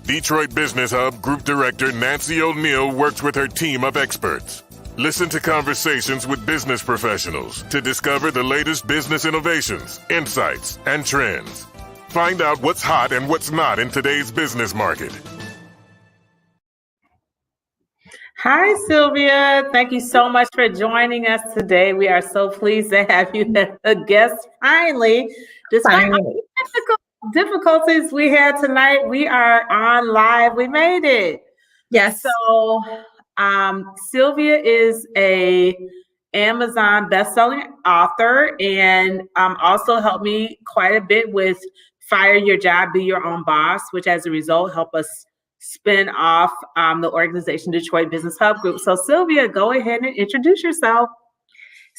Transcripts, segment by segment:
Detroit Business Hub Group Director Nancy O'Neill works with her team of experts. Listen to conversations with business professionals to discover the latest business innovations, insights, and trends. Find out what's hot and what's not in today's business market. Hi, Sylvia. Thank you so much for joining us today. We are so pleased to have you as a guest finally. Despite all the technical difficulties we had tonight, we are on live. We made it. Yes. So Sylvia is a Amazon bestselling author and also helped me quite a bit with Fire Your Job, Be Your Own Boss, which as a result helped us spin off the organization Detroit Business Hub Group. So Sylvia, go ahead and introduce yourself.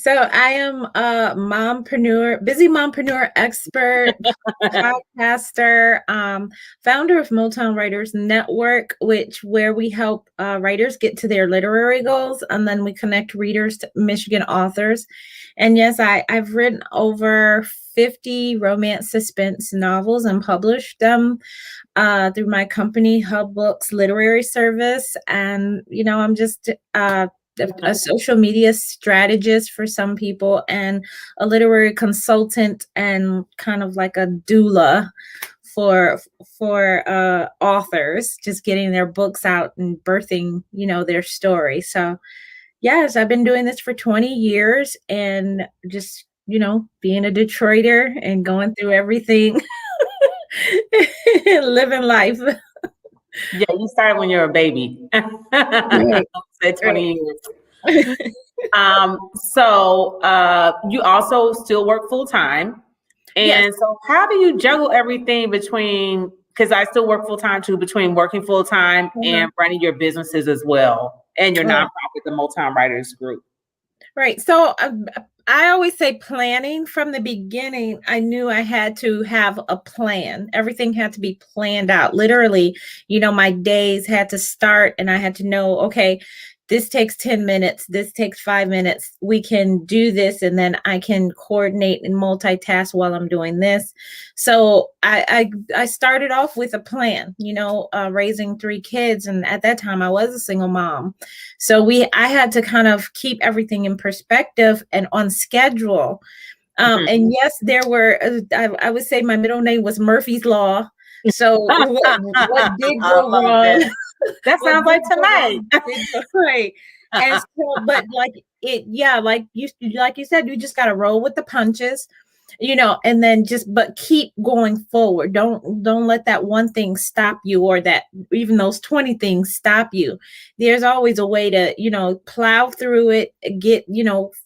So I am a mompreneur, busy mompreneur expert, podcaster, founder of Motown Writers Network, where we help writers get to their literary goals, and then we connect readers to Michigan authors. And yes, I've written over 50 romance suspense novels and published them through my company, Hub Books Literary Service. And, I'm just a social media strategist for some people and a literary consultant and kind of like a doula for authors, just getting their books out and birthing, their story. So yes, I've been doing this for 20 years and just, being a Detroiter and going through everything, living life. Yeah, you started when you were a baby. Right. Say 20 years. So you also still work full time. And yes. So how do you juggle everything between, because I still work full time too, between working full time and running your businesses as well and your nonprofit, the Motown Writers Group? Right. So I always say planning from the beginning. I knew I had to have a plan. Everything had to be planned out. Literally, my days had to start and I had to know, okay, this takes 10 minutes. This takes 5 minutes. We can do this. And then I can coordinate and multitask while I'm doing this. So I started off with a plan, raising 3 kids. And at that time I was a single mom. So I had to kind of keep everything in perspective and on schedule. And yes, there were, I would say my middle name was Murphy's Law. So what did go wrong? That sounds like tonight. Right. And so, but like you said, you just got to roll with the punches, and then but keep going forward. Don't let that one thing stop you, or that even those 20 things stop you. There's always a way to, plow through it, get,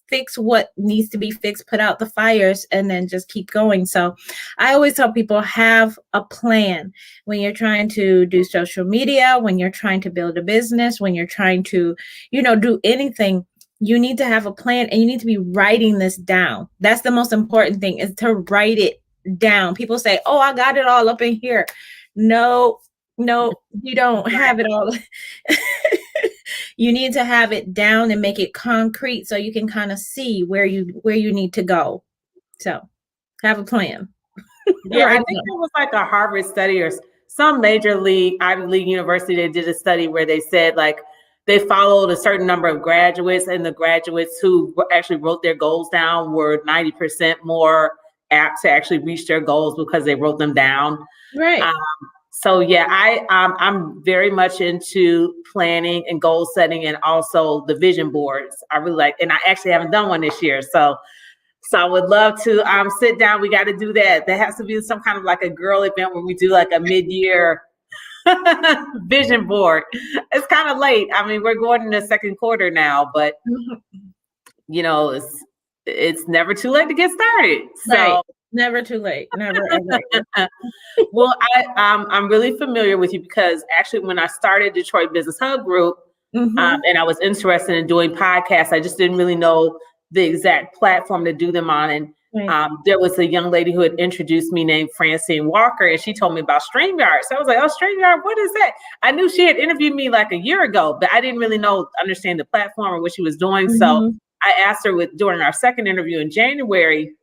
fix what needs to be fixed, put out the fires, and then just keep going. So I always tell people, have a plan when you're trying to do social media, when you're trying to build a business, when you're trying to, do anything. You need to have a plan and you need to be writing this down. That's the most important thing, is to write it down. People say, oh, I got it all up in here. No, you don't have it all. You need to have it down and make it concrete so you can kind of see where you need to go. So have a plan. Yeah, I think it was like a Harvard study or some major league, Ivy League university. They did a study where they said they followed a certain number of graduates, and the graduates who actually wrote their goals down were 90% more apt to actually reach their goals because they wrote them down. Right. So yeah, I'm very much into planning and goal setting, and also the vision boards. I really like, and I actually haven't done one this year. So I would love to sit down. We got to do that. There has to be some kind of like a girl event where we do like a mid-year vision board. It's kind of late. I mean, we're going in the second quarter now, but it's never too late to get started. So. Right. Never too late. Never ever. Well, I'm really familiar with you because actually when I started Detroit Business Hub Group, and I was interested in doing podcasts, I just didn't really know the exact platform to do them on. And there was a young lady who had introduced me named Francine Walker, and she told me about StreamYard. So I was like, oh, StreamYard, what is that? I knew she had interviewed me like a year ago, but I didn't really understand the platform or what she was doing. So I asked her during our second interview in January,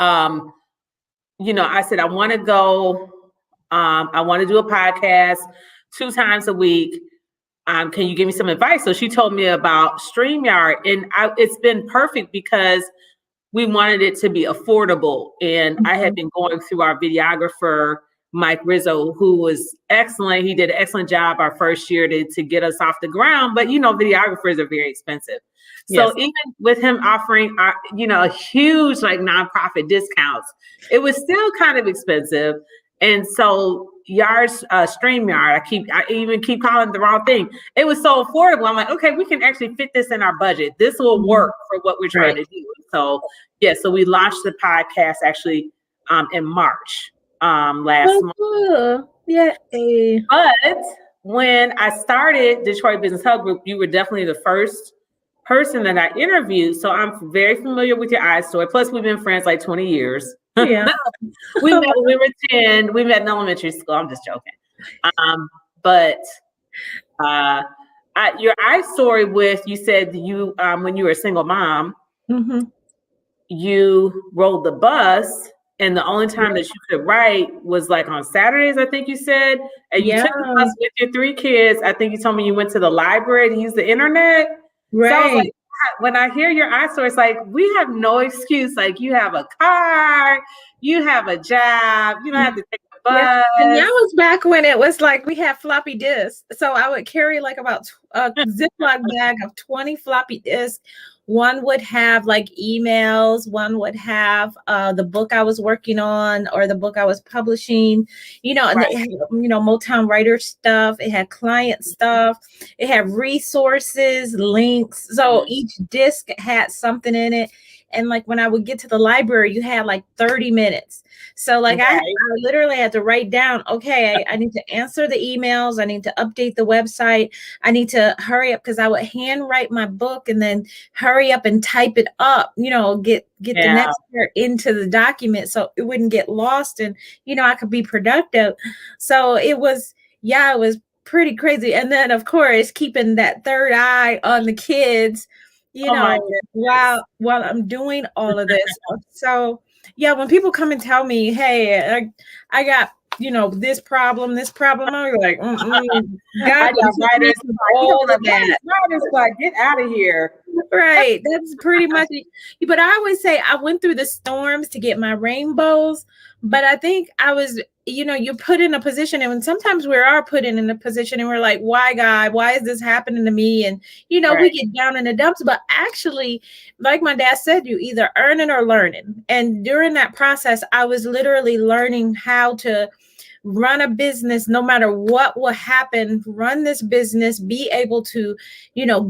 I said, I want to go I want to do a podcast 2 times a week. Can you give me some advice? So she told me about StreamYard, and it's been perfect because we wanted it to be affordable. And I had been going through our videographer, Mike Rizzo, who was excellent. He did an excellent job our first year to get us off the ground. But, videographers are very expensive. So even with him offering, a huge like nonprofit discounts, it was still kind of expensive. And so StreamYard, I even keep calling it the wrong thing. It was so affordable. I'm like, okay, we can actually fit this in our budget. This will work for what we're trying to do. So so we launched the podcast actually in March last month. Yeah. But when I started Detroit Business Hub Group, you were definitely the first person that I interviewed. So I'm very familiar with your story. Plus, we've been friends like 20 years. Yeah. We met when we were 10. We met in elementary school. I'm just joking. But your story with, you said you when you were a single mom, you rode the bus, and the only time that you could write was like on Saturdays, I think you said. And you took the bus with your 3 kids. I think you told me you went to the library to use the internet. Right. So I was like, when I hear your story, it's like, we have no excuse. Like, you have a car, you have a job, you don't have to take a bus. Yeah. And that was back when it was like we had floppy disks. So I would carry like about a Ziploc bag of 20 floppy disks. One would have like emails, one would have the book I was working on or the book I was publishing, and it had, Motown writer stuff. It had client stuff. It had resources, links. So each disc had something in it. And like when I would get to the library, you had like 30 minutes. So like I literally had to write down, okay, I need to answer the emails. I need to update the website. I need to hurry up because I would handwrite my book and then hurry up and type it up, get the next part into the document so it wouldn't get lost and, I could be productive. So it was pretty crazy. And then of course, keeping that third eye on the kids, while I'm doing all of this. So when people come and tell me, hey, I got, this problem, I'm like, God, all of that. Get out of here. Right. That's pretty much it. But I always say I went through the storms to get my rainbows. But I think I was, you're put in a position, and sometimes we are put in a position and we're like, why, God, why is this happening to me? And, we get down in the dumps. But actually, like my dad said, you either earn it or learn it. And during that process, I was literally learning how to run a business, no matter what will happen, run this business, be able to,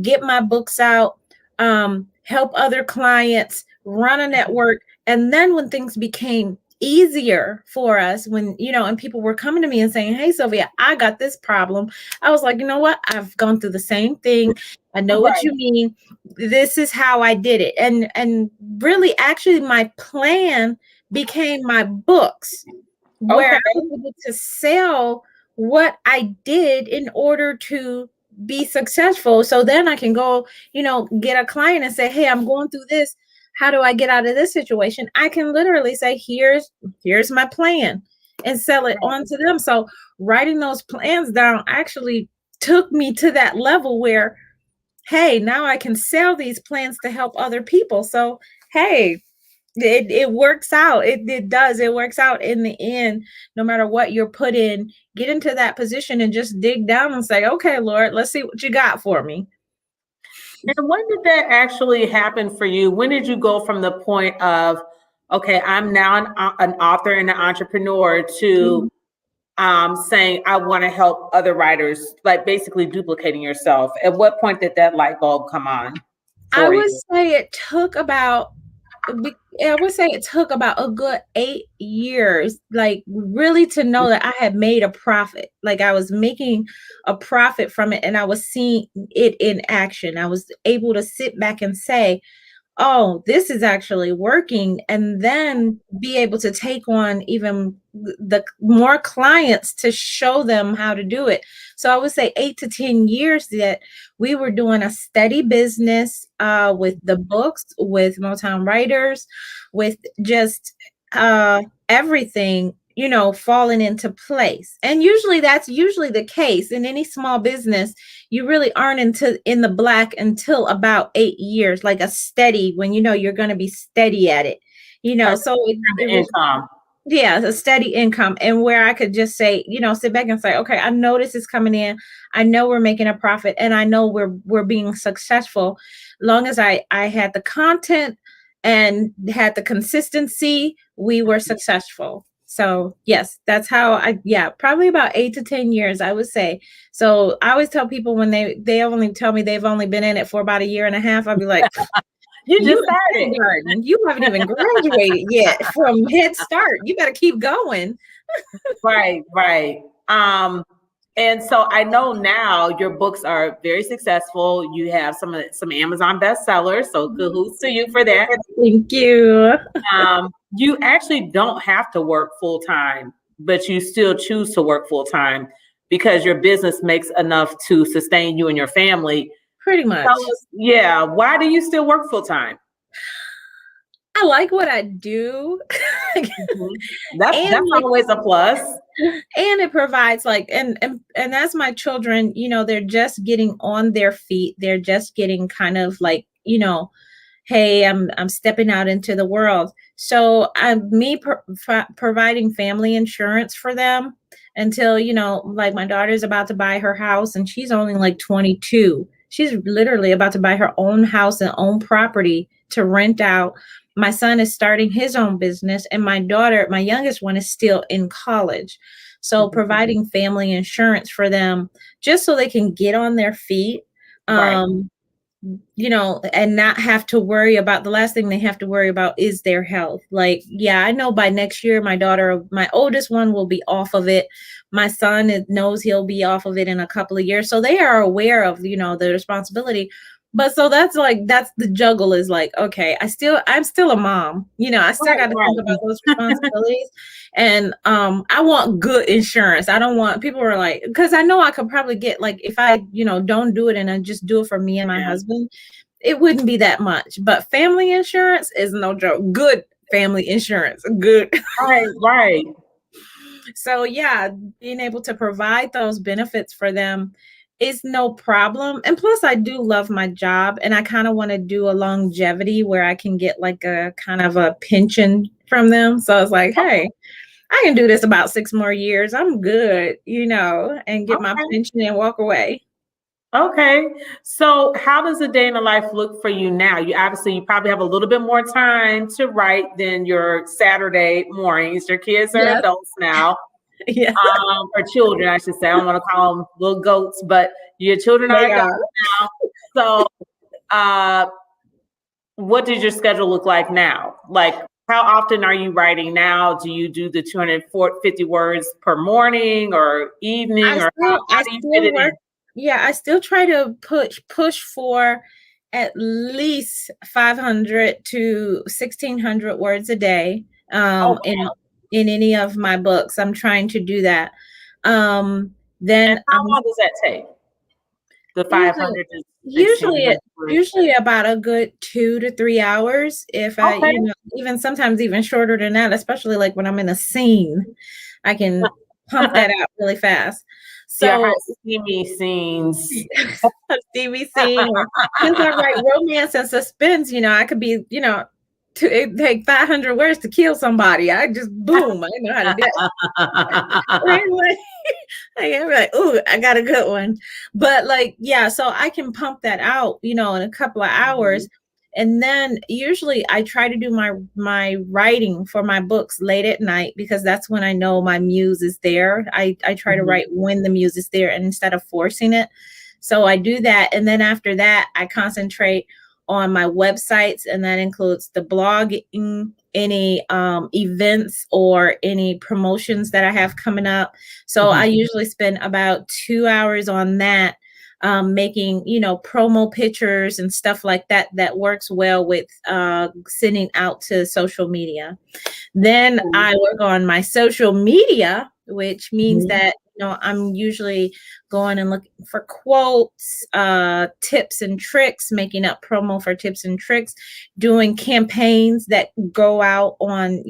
get my books out, help other clients, run a network. And then when things became easier for us, when, and people were coming to me and saying, hey, Sylvia, I got this problem. I was like, you know what? I've gone through the same thing. I know what you mean. This is how I did it. And really, actually, my plan became my books, where I was able to sell what I did in order to be successful. So then I can go, get a client and say, hey, I'm going through this. How do I get out of this situation? I can literally say, here's my plan, and sell it on to them. So writing those plans down actually took me to that level where, hey, now I can sell these plans to help other people. So, hey, it works out. It does. It works out in the end. No matter what you're put in, get into that position and just dig down and say, okay, Lord, let's see what you got for me. And when did that actually happen for you? When did you go from the point of, okay, I'm now an author and an entrepreneur, to saying, I want to help other writers, like basically duplicating yourself? At what point did that light bulb come on? I would say it took about a good 8 years, like really to know that I had made a profit. Like I was making a profit from it and I was seeing it in action. I was able to sit back and say, oh, this is actually working, and then be able to take on even the more clients to show them how to do it. So I would say 8 to 10 years that we were doing a steady business with the books, with Motown writers, with just everything, falling into place. And usually that's the case in any small business. You really aren't in the black until about 8 years, like a steady, when you're going to be steady at it, so it was, Income. yeah, a steady income. And where I could just say, sit back and say, okay, I know this is coming in. I know we're making a profit, and I know we're being successful. Long as I had the content and had the consistency, we were successful. So yes, that's how probably about 8 to 10 years, I would say. So I always tell people when they only tell me they've only been in it for about a year and a half, I'll be like, you just started. You haven't even graduated yet from Head Start. You got to keep going. Right. And so I know now your books are very successful. You have some Amazon bestsellers. So kudos to you for that. Thank you. You actually don't have to work full time, but you still choose to work full time because your business makes enough to sustain you and your family. Pretty much. Why do you still work full time? I like what I do. That's always a plus. And it provides and that's my children, they're just getting on their feet. They're just getting kind of hey, I'm stepping out into the world. So providing family insurance for them until, like my daughter's about to buy her house and she's only like 22. She's literally about to buy her own house and own property to rent out. My son is starting his own business, and my daughter, my youngest one, is still in college. So providing family insurance for them just so they can get on their feet, and not have to worry about, the last thing they have to worry about is their health. I know by next year, my oldest one will be off of it. My son knows he'll be off of it in a couple of years. So they are aware of, the responsibility. But so that's the juggle is okay, I'm still a mom, I still got to think about those responsibilities. And I want good insurance. I don't want, people are because I know I could probably get if I, don't do it and I just do it for me and my husband, it wouldn't be that much. But family insurance is no joke. Good family insurance. Good. Right. So being able to provide those benefits for them is no problem. And plus I do love my job, and I kind of want to do a longevity where I can get a kind of a pension from them. So it's hey, I can do this about 6 more years. I'm good, and get my pension and walk away. Okay. So how does a day in the life look for you now? You probably have a little bit more time to write than your Saturday mornings. Your kids are adults now. Yeah. Or children, I should say. I don't want to call them little goats, but your children are adults now. So what does your schedule look like now? How often are you writing now? Do you do the 250 words per morning or evening? I still try to push for at least 500 to 1,600 words a day. In any of my books, I'm trying to do that. Then and how long does that take? The 500 usually about a good 2 to 3 hours. If I, even sometimes even shorter than that, especially when I'm in a scene, I can pump that out really fast. So steamy scenes. Steamy scene. Since I write romance and suspense, I could be, it take 500 words to kill somebody. I just boom. I know how to do it. I'm ooh, I got a good one. But so I can pump that out, in a couple of hours. And then usually I try to do my writing for my books late at night, because that's when I know my muse is there. I try to write when the muse is there, and instead of forcing it. So I do that. And then after that, I concentrate on my websites, and that includes the blogging, any events or any promotions that I have coming up. So I usually spend about 2 hours on that, making, promo pictures and stuff like that. That works well with sending out to social media. Then I work on my social media, which means that, I'm usually going and looking for quotes, tips and tricks, making up promo for tips and tricks, doing campaigns that go out on,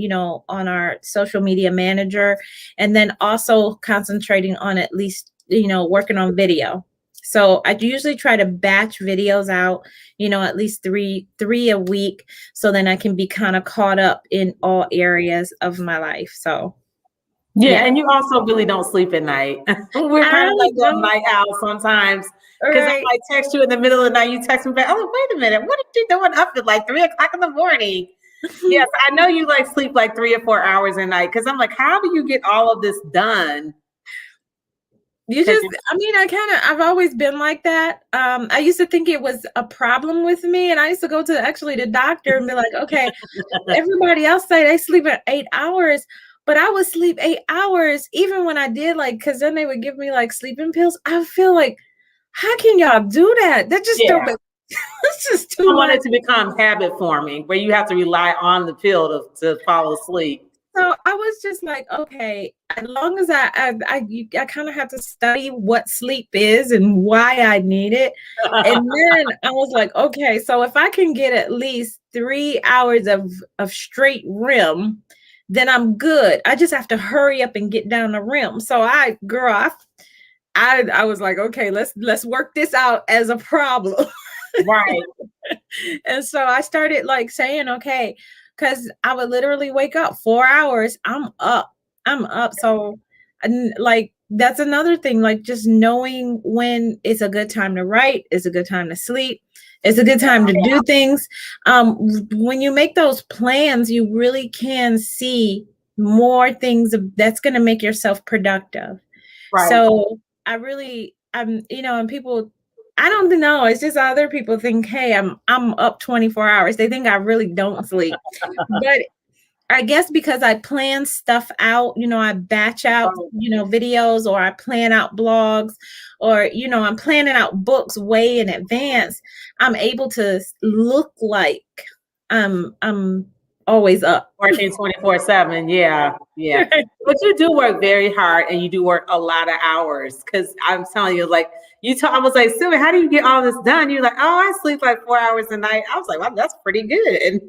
on our social media manager, and then also concentrating on at least, working on video. So I usually try to batch videos out, at least three a week, so then I can be kind of caught up in all areas of my life. So yeah, and you also really don't sleep at night. We're kind of like a night owl sometimes, because I might text you in the middle of the night, you text me back, oh, wait a minute, what are you doing up at like 3 o'clock in the morning? Yes, I know you like sleep like 3 or 4 hours a night, because I'm like, how do you get all of this done? I've always been like that. I used to think it was a problem with me, and I used to go to actually the doctor and be like, okay, everybody else say they sleep at 8 hours, but I would sleep 8 hours even when I did, like, because then they would give me like sleeping pills. I feel like, how can y'all do that? That just don't. It's just too much. I want it to become habit forming, where you have to rely on the pill to fall asleep. So I was just like, okay, as long as I kind of have to study what sleep is and why I need it. And then I was like, okay, so if I can get at least 3 hours of straight REM, then I'm good. I just have to hurry up and get down to REM. So I was like, okay, let's work this out as a problem. Right. And so I started like saying, okay, because I would literally wake up 4 hours. I'm up. So like, that's another thing, like just knowing when it's a good time to write, it's a good time to sleep, it's a good time to do things. When you make those plans, you really can see more things that's going to make yourself productive. Right. So and people, I don't know. It's just other people think, hey, I'm up 24 hours. They think I really don't sleep. But I guess because I plan stuff out, I batch out, videos, or I plan out blogs, or, I'm planning out books way in advance. I'm able to look like I'm always up. Working 24/7. Yeah. Yeah. But you do work very hard, and you do work a lot of hours, because I'm telling you, like, I was like, Sylvia, how do you get all this done? You're like, oh, I sleep like 4 hours a night. I was like, well, that's pretty good. And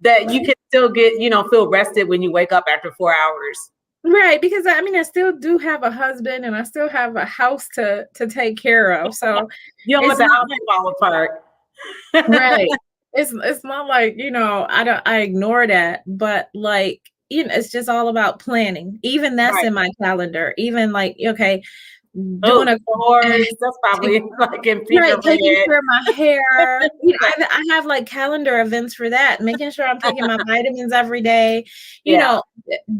that you can still get, feel rested when you wake up after 4 hours. Right. Because I still do have a husband, and I still have a house to take care of. So you don't let the house fall apart. Right. It's not like, I ignore that, but like, it's just all about planning. Even that's in my calendar. Even like, okay, doing a course, that's probably like in taking care of my hair. I have like calendar events for that, making sure I'm taking my vitamins every day,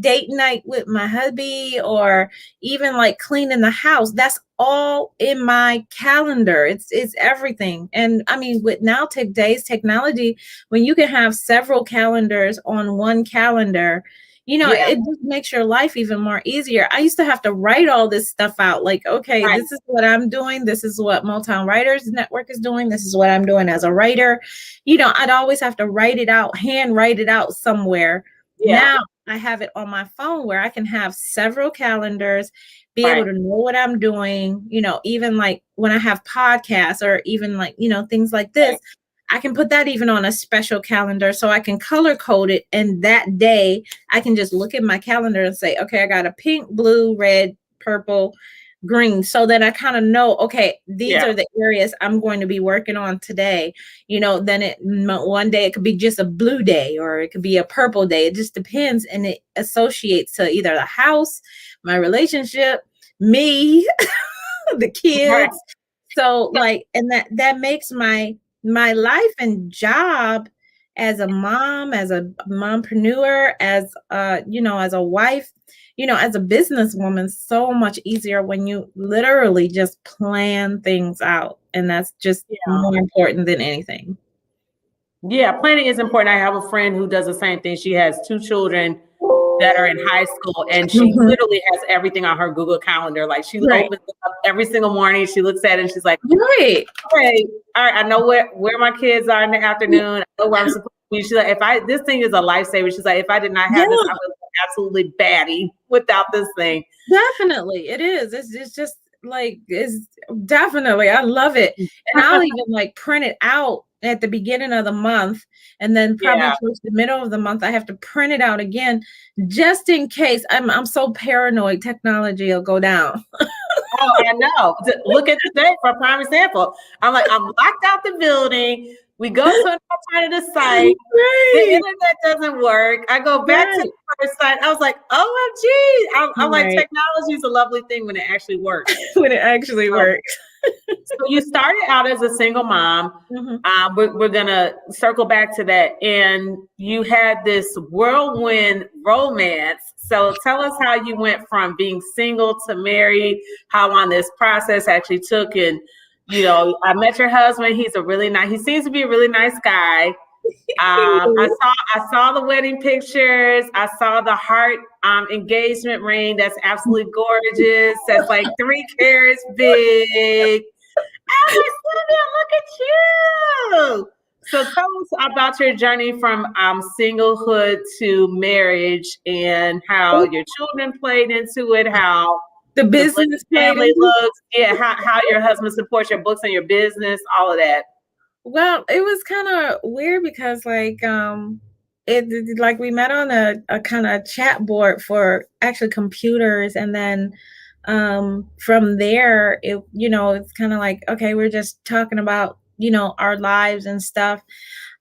date night with my hubby, or even like cleaning the house. That's all in my calendar. It's everything. And with today's technology, when you can have several calendars on one calendar, it just makes your life even more easier. I used to have to write all this stuff out. Like, okay, this is what I'm doing. This is what Motown Writers Network is doing. This is what I'm doing as a writer. I'd always have to write it out, hand write it out somewhere. Yeah. Now I have it on my phone, where I can have several calendars, be able to know what I'm doing, even like when I have podcasts, or even like, things like this. I can put that even on a special calendar, so I can color code it. And that day I can just look at my calendar and say, okay, I got a pink, blue, red, purple, green. So then I kind of know, okay, these are the areas I'm going to be working on today. Then one day it could be just a blue day, or it could be a purple day. It just depends. And it associates to either the house, my relationship, me, the kids. Right. So like, and that makes my life and job as a mom, as a mompreneur, as as a wife, as a businesswoman, so much easier when you literally just plan things out. And that's just more important than anything. Yeah, planning is important. I have a friend who does the same thing. She has 2 children that are in high school, and she literally has everything on her Google Calendar. Like, she opens it up every single morning. She looks at it and she's like, okay, all right, I know where my kids are in the afternoon. I know where I'm supposed to be. She's like, this thing is a lifesaver. She's like, if I did not have this, I would absolutely batty without this thing. Definitely. It is. It's just like, it's definitely, I love it. And I'll even like print it out at the beginning of the month. And then probably Yeah. towards the middle of the month, I have to print it out again, just in case. I'm so paranoid technology will go down. Oh, I know. Look at today for a prime example. I'm like, I'm locked out the building. We go to an alternative site. The Right. internet doesn't work. I go back to Right. the first site. I was like, OMG. I'm like, Right. technology is a lovely thing when it actually works. When it actually works. So you started out as a single mom. Mhm. We're going to circle back to that. And you had this whirlwind romance. So tell us how you went from being single to married, how long this process actually took. And, you know, I met your husband. He seems to be a really nice guy. I saw the wedding pictures. I saw the heart engagement ring. That's absolutely gorgeous. That's like 3 carats big. I was like, Sylvia, look at you. So tell us about your journey from singlehood to marriage and how your children played into it, how The the business family played. looks, how your husband supports your books and your business, all of that. Well, it was kind of weird because like we met on a kind of chat board for actually computers, and then from there it's kind of like, okay, we're just talking about our lives and stuff.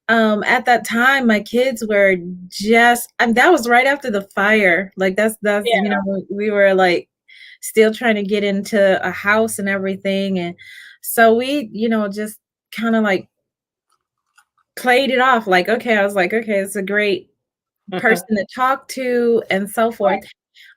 At that time my kids were just, and that was right after the fire. Like that's Yeah. we were like still trying to get into a house and everything, and so we just kind of like played it off like, okay, I was like, okay, it's a great person to talk to and so forth.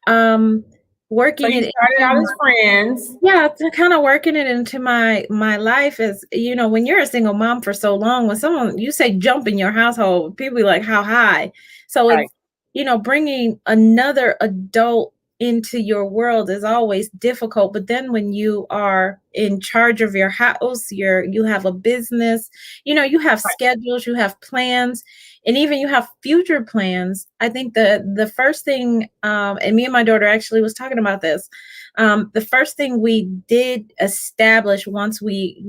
Um, So working you it started out into as friends. yeah, to kind of working it into my life is, when you're a single mom for so long, when someone you say jump in your household, people be like, how high? So Right. it's bringing another adult into your world is always difficult. But then when you are in charge of your house, you have a business, you have schedules, you have plans, and even you have future plans. I think the first thing, and me and my daughter actually was talking about this. The first thing we did establish once we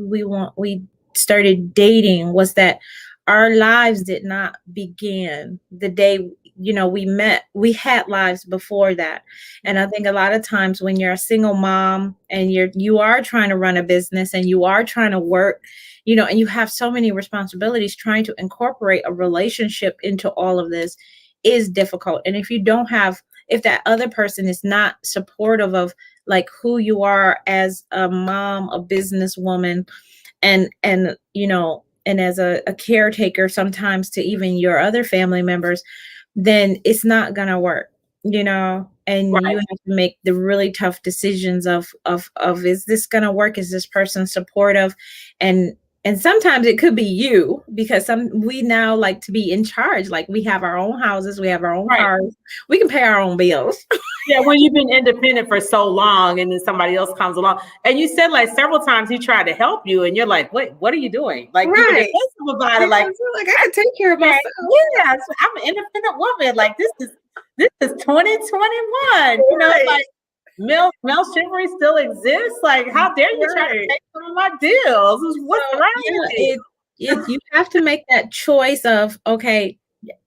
started dating was that our lives did not begin the day we met. We had lives before that. And I think a lot of times when you're a single mom and you are trying to run a business and you are trying to work, and you have so many responsibilities, trying to incorporate a relationship into all of this is difficult. And if that other person is not supportive of like who you are as a mom, a businesswoman, and and as a caretaker sometimes to even your other family members, then it's not gonna work, and Right. you have to make the really tough decisions of is this gonna work? Is this person supportive? And sometimes it could be you, because we now like to be in charge. Like we have our own houses, we have our own Right. cars, we can pay our own bills. Yeah, when you've been independent for so long and then somebody else comes along. And you said like several times he tried to help you and you're like, wait, what are you doing? Like you were Right. defensive about it. Like, I can take care of myself. yes, I'm an independent woman. Like this is 2021. Right. Like Mel Chivalry still exists. Like, how dare you try to take some of my deals? What's So, wrong with you? you have to make that choice of, okay,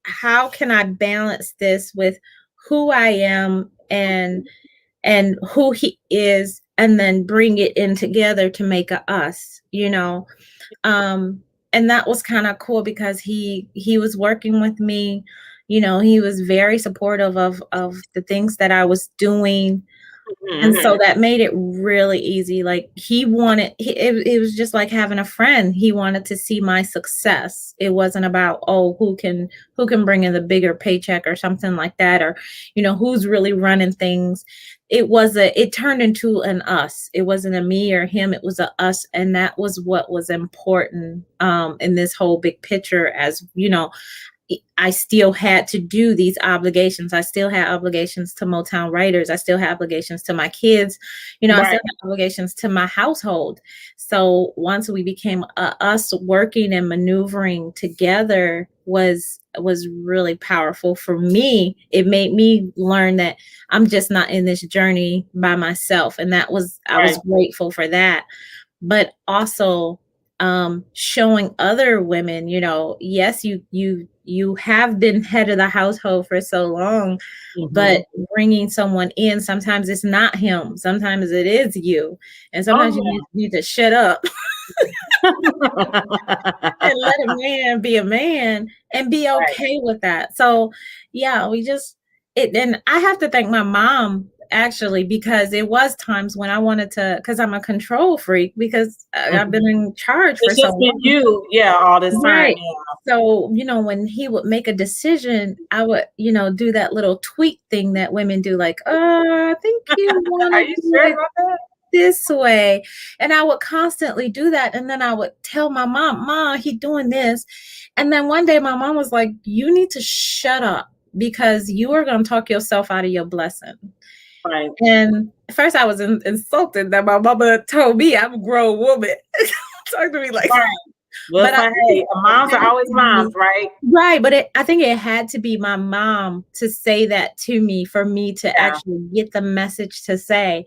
how can I balance this with who I am and who he is, and then bring it in together to make a us, and that was kind of cool because he was working with me, he was very supportive of the things that I was doing. And so that made it really easy. Like it was just like having a friend. He wanted to see my success. It wasn't about, oh, who can bring in the bigger paycheck or something like that, or who's really running things. It turned into an us. It wasn't a me or him, it was a us, and that was what was important in this whole big picture. As I still had to do these obligations. I still had obligations to Motown writers. I still had obligations to my kids. I still had obligations to my household. So once we became us working and maneuvering together was really powerful for me. It made me learn that I'm just not in this journey by myself. And I was grateful for that. But also showing other women, yes, you have been head of the household for so long, but bringing someone in, sometimes it's not him, sometimes it is you, and sometimes you need to shut up and let a man be a man and be okay with that. So and I have to thank my mom, actually, because it was times when I wanted to, because I'm a control freak, because I've been in charge for so long. All this time. Right. Yeah. So, when he would make a decision, I would, do that little tweak thing that women do, like, I think you want to do it this way. And I would constantly do that. And then I would tell my mom, he doing this. And then one day my mom was like, you need to shut up, because you are going to talk yourself out of your blessing. Right. And first I was insulted that my mama told me I'm a grown woman. Talk to me like that. But moms are always moms, right? Right. But I think it had to be my mom to say that to me, for me to actually get the message to say,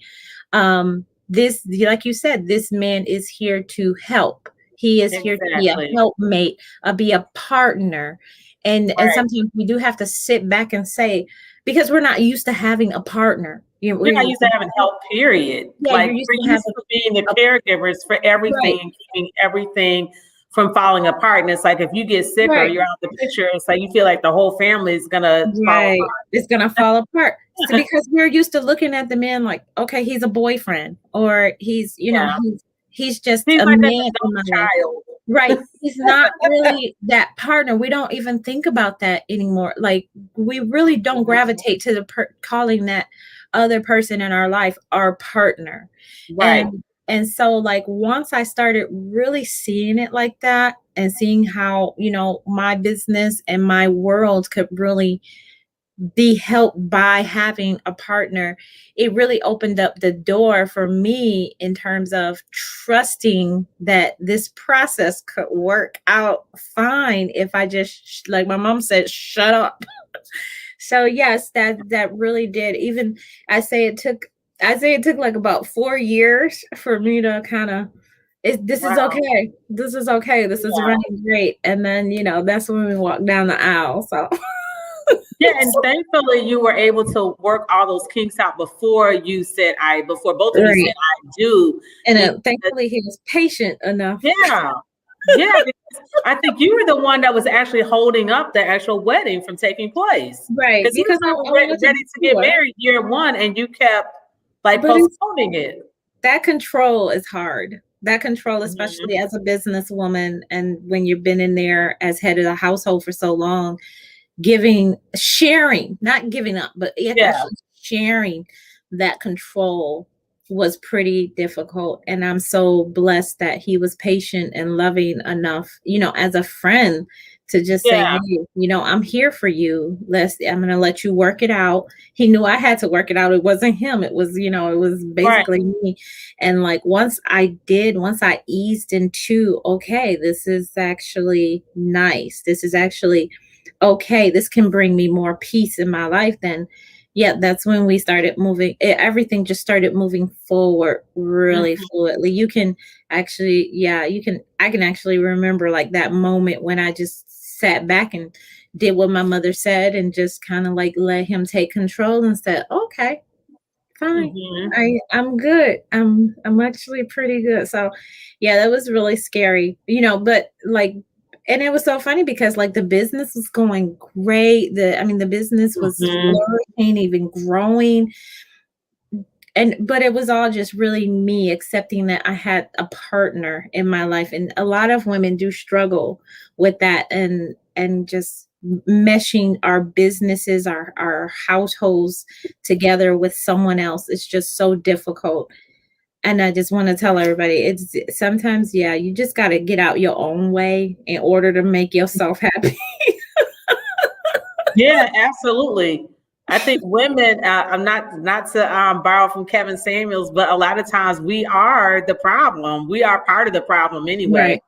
this, like you said, this man is here to help. He is here to be a helpmate, be a partner. And sometimes we do have to sit back and say, because we're not used to having a partner. We're not used to having help, period. Yeah, like we're used to being the caregivers for everything and keeping everything from falling apart. And it's like, if you get sick or you're out the picture, it's like you feel like the whole family is gonna fall apart. It's gonna fall apart. So because we're used to looking at the man like, okay, he's a boyfriend, or he's, he's just a like man, a child. Right. He's not really that partner. We don't even think about that anymore. Like, we really don't gravitate to the calling that other person in our life our partner. Right. And so, like, once I started really seeing it like that, and seeing how, my business and my world could really be helped by having a partner, it really opened up the door for me in terms of trusting that this process could work out fine if I just, like my mom said, shut up. So yes, that really did. Even I say it took like about 4 years for me to kind of, this is okay. This is okay. This is running great. And then, that's when we walked down the aisle. So yeah, and thankfully you were able to work all those kinks out before you said before both of you said I do. And thankfully he was patient enough. Yeah. Yeah, because I think you were the one that was actually holding up the actual wedding from taking place. Right. Because I was ready to get married year one, and you kept postponing it. That control is hard. That control, especially as a businesswoman, and when you've been in there as head of the household for so long, sharing, not giving up, but actually sharing that control was pretty difficult. And I'm so blessed that he was patient and loving enough, as a friend, to just say, hey, I'm here for you. I'm going to let you work it out. He knew I had to work it out. It wasn't him. It was, it was basically me. And like, once I eased into, okay, this is actually nice. This is actually okay. This can bring me more peace in my life. Then that's when we started moving. Everything just started moving forward really fluidly. You can actually, I can actually remember like that moment when I just sat back and did what my mother said, and just kind of like let him take control and said, okay, fine. I'm good. I'm actually pretty good. So that was really scary, but like, and it was so funny because like the business was going great. The business was flourishing, even growing. But it was all just really me accepting that I had a partner in my life. And a lot of women do struggle with that, and just meshing our businesses, our households together with someone else. It's just so difficult. And I just want to tell everybody, it's sometimes, you just got to get out your own way in order to make yourself happy. Yeah, absolutely. I think women, I'm not to borrow from Kevin Samuels, but a lot of times we are the problem. We are part of the problem anyway. Right.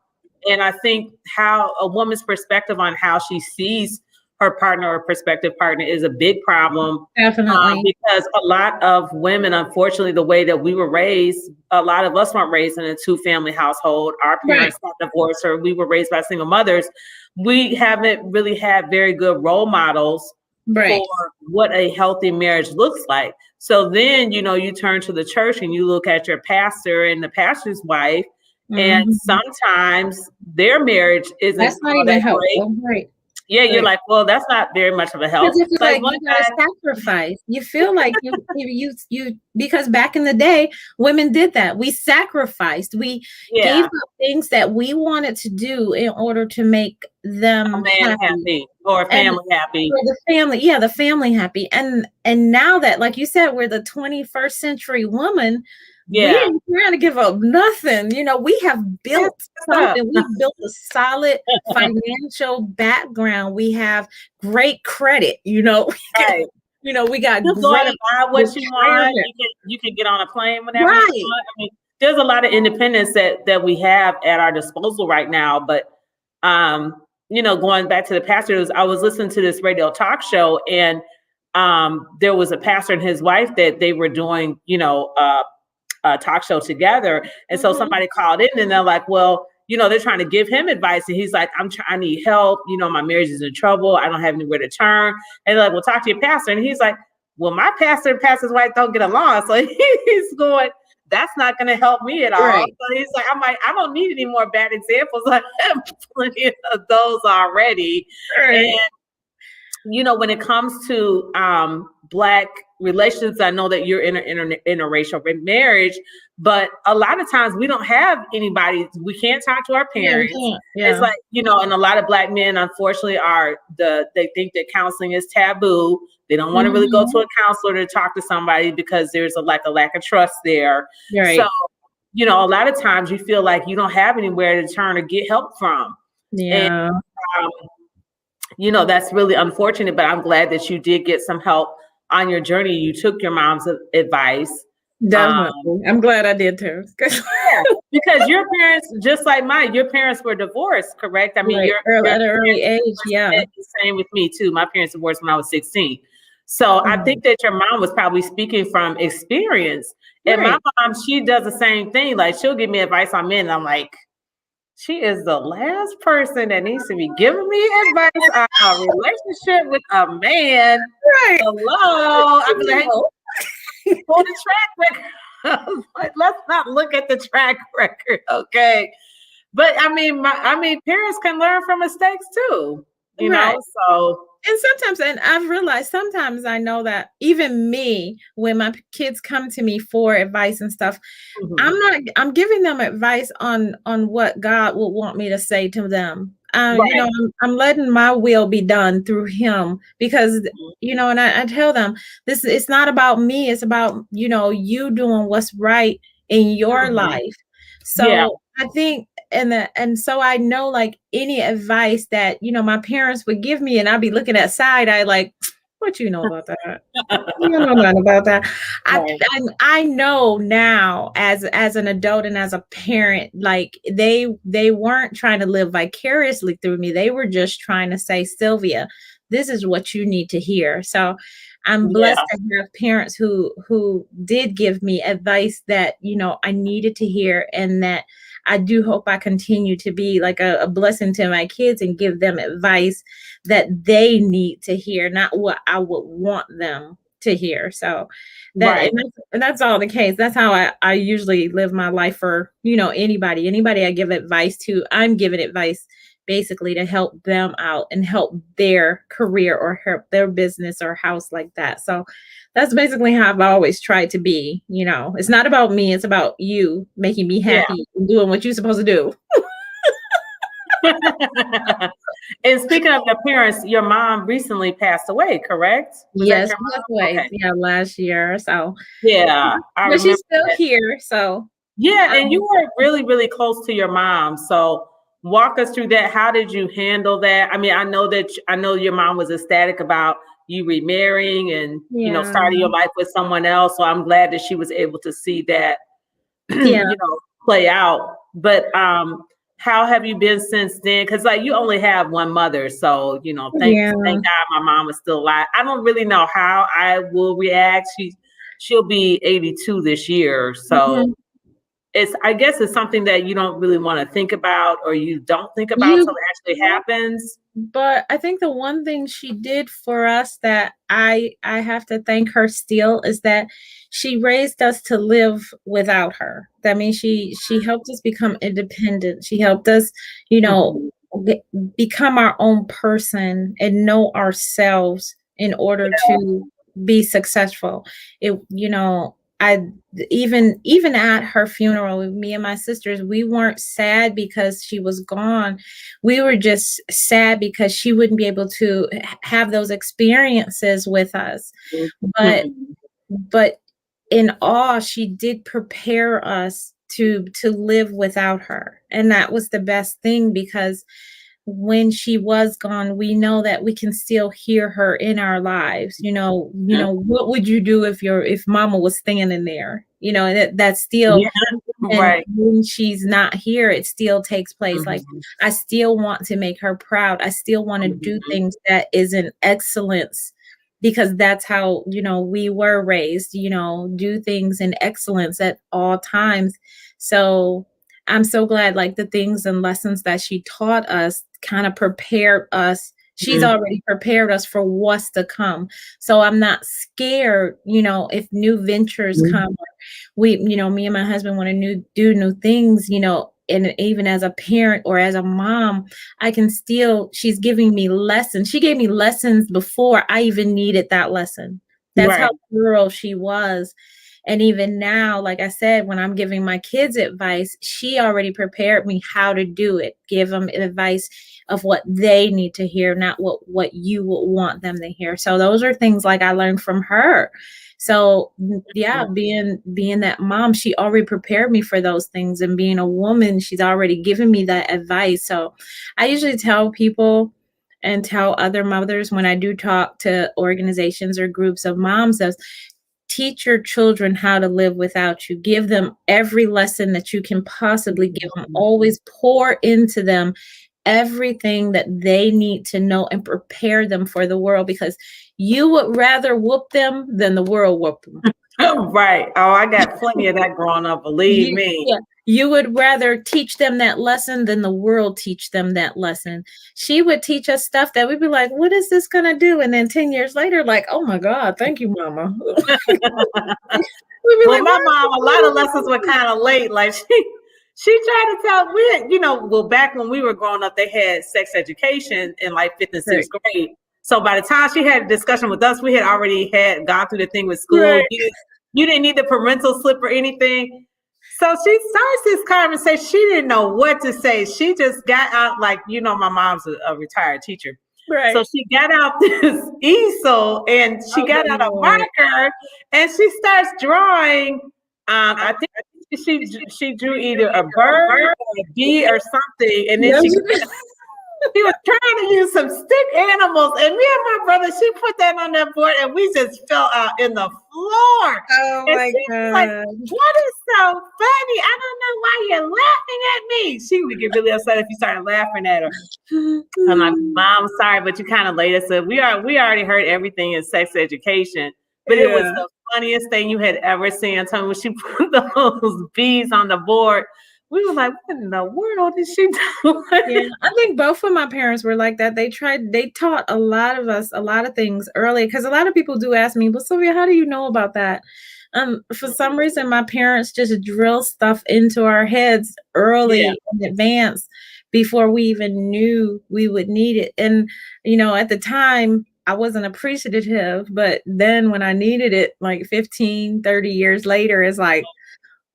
And I think how a woman's perspective on how she sees her partner or prospective partner is a big problem. Definitely. Because a lot of women, unfortunately, the way that we were raised, a lot of us weren't raised in a two-family household. Our parents got divorced, or we were raised by single mothers. We haven't really had very good role models for what a healthy marriage looks like. So then, you turn to the church and you look at your pastor and the pastor's wife, and sometimes their marriage isn't That's not even helpful. Right. Yeah, you're like, well, that's not very much of a help. Because like you gotta sacrifice. You feel like you because back in the day, women did that. We sacrificed. We gave up things that we wanted to do in order to make them a man happy or family happy. Or the family happy. And now that, like you said, we're the 21st century woman. We ain't trying to give up nothing. We have built something. We've built a solid financial background. We have great credit. We got just going to buy what you want. You can get on a plane whenever you want. I mean, there's a lot of independence that we have at our disposal right now. But going back to the pastors, I was listening to this radio talk show, and there was a pastor and his wife that they were doing, a talk show together. And so somebody called in and they're like, well, they're trying to give him advice. And he's like, I need help. My marriage is in trouble. I don't have anywhere to turn. And they're like, well, talk to your pastor. And he's like, well, my pastor and pastor's wife don't get along. So he's going, that's not going to help me at all. Right. So he's like, I don't need any more bad examples. I have plenty of those already. Right. And, when it comes to Black relationships, I know that you're in an interracial marriage, but a lot of times we don't have anybody. We can't talk to our parents. Yeah. It's like, and a lot of Black men, unfortunately, they think that counseling is taboo. They don't want to really go to a counselor to talk to somebody because there's a lack of trust there. Right. So, a lot of times you feel like you don't have anywhere to turn or get help from. Yeah. And, that's really unfortunate, but I'm glad that you did get some help on your journey. You took your mom's advice. Definitely. I'm glad I did too. Because your parents, just like mine, your parents were divorced, correct? I mean, at an early age. Yeah. The same with me too. My parents divorced when I was 16. So I think that your mom was probably speaking from experience. And my mom, she does the same thing. Like, she'll give me advice on men. And I'm like, she is the last person that needs to be giving me advice on a relationship with a man. Right. Hello. I'm like, for the track record. Like, let's not look at the track record, okay? But I mean, parents can learn from mistakes too, you know. So. And sometimes, and I've realized sometimes I know that even me, when my kids come to me for advice and stuff, I'm giving them advice on what God would want me to say to them. I'm letting my will be done through him because, and I tell them it's not about me. It's about, you doing what's right in your life. So I think, and so I know, like, any advice that, my parents would give me, and I'd be looking at side eye, like, what you know about that? You don't know nothing about that. I know now as an adult and as a parent, like, they weren't trying to live vicariously through me. They were just trying to say, Sylvia, this is what you need to hear. So I'm blessed to have parents who did give me advice that, I needed to hear, and that I do hope I continue to be like a blessing to my kids and give them advice that they need to hear, not what I would want them to hear. So and that's all the case. That's how I usually live my life for, anybody I give advice to. I'm giving advice basically to help them out and help their career or help their business or house like that. So that's basically how I've always tried to be. It's not about me. It's about you making me happy and doing what you're supposed to do. And speaking of your parents, your mom recently passed away, correct? Yes, passed away. Okay. Yeah, last year. So but she's still here. So and you were really, really close to your mom. So walk us through that. How did you handle that? I mean, I know your mom was ecstatic about you remarrying and starting your life with someone else. So I'm glad that she was able to see that play out. But how have you been since then? Because like you only have one mother, so thank God my mom was still alive. I don't really know how I will react. She'll be 82 this year, so I guess it's something that you don't really want to think about, or you don't think about until it actually happens. But I think the one thing she did for us that I have to thank her still is that she raised us to live without her. That means she helped us become independent. She helped us, become our own person and know ourselves in order to be successful. I even at her funeral with me and my sisters, we weren't sad because she was gone. We were just sad because she wouldn't be able to have those experiences with us. But in awe, she did prepare us to live without her. And that was the best thing, because when she was gone, we know that we can still hear her in our lives. What would you do if mama was standing there? And that's still, right. When she's not here, it still takes place. Like, I still want to make her proud. I still want to do things that is in excellence, because that's how, we were raised, do things in excellence at all times. So I'm so glad, like, the things and lessons that she taught us kind of prepared us. She's already prepared us for what's to come. So I'm not scared, if new ventures come. Me and my husband want to do new things, and even as a parent or as a mom, she's giving me lessons. She gave me lessons before I even needed that lesson. That's how thorough she was. And even now, like I said, when I'm giving my kids advice, she already prepared me how to do it. Give them advice of what they need to hear, not what you would want them to hear. So those are things like I learned from her. So being that mom, she already prepared me for those things. And being a woman, she's already given me that advice. So I usually tell people and tell other mothers when I do talk to organizations or groups of moms, teach your children how to live without you. Give them every lesson that you can possibly give them. Always pour into them everything that they need to know and prepare them for the world, because you would rather whoop them than the world whoop them. Right. Oh, I got plenty of that growing up, believe me. Yeah. You would rather teach them that lesson than the world teach them that lesson. She would teach us stuff that we'd be like, what is this going to do? And then 10 years later, like, oh my God, thank you, mama. My mom, a lot of lessons were kind of late. Like she tried to tell back when we were growing up, they had sex education in like 5th and 6th grade. So by the time she had a discussion with us, we had already gone through the thing with school. Right. You didn't need the parental slip or anything. So she starts this conversation. She didn't know what to say. She just got out, like, my mom's a retired teacher. Right. So she got out this easel and she got out a marker and she starts drawing. I think she drew either a bird or a bee or something. And then she was trying to use some stick animals, and me and my brother, she put that on that board, and we just fell out in the floor. Oh my God! Like, what is so funny? I don't know why you're laughing at me. She would get really upset if you started laughing at her. I'm like, Mom, sorry, but you kind of laid us up. We already heard everything in sex education, but it was the funniest thing you had ever seen. I'm telling you, when she put those bees on the board. We were like, what in the world is she doing? Yeah, I think both of my parents were like that. They taught a lot of us a lot of things early, because a lot of people do ask me, well, Sylvia, how do you know about that? For some reason, my parents just drill stuff into our heads early in advance before we even knew we would need it. And, at the time, I wasn't appreciative, but then when I needed it, like 15, 30 years later, it's like,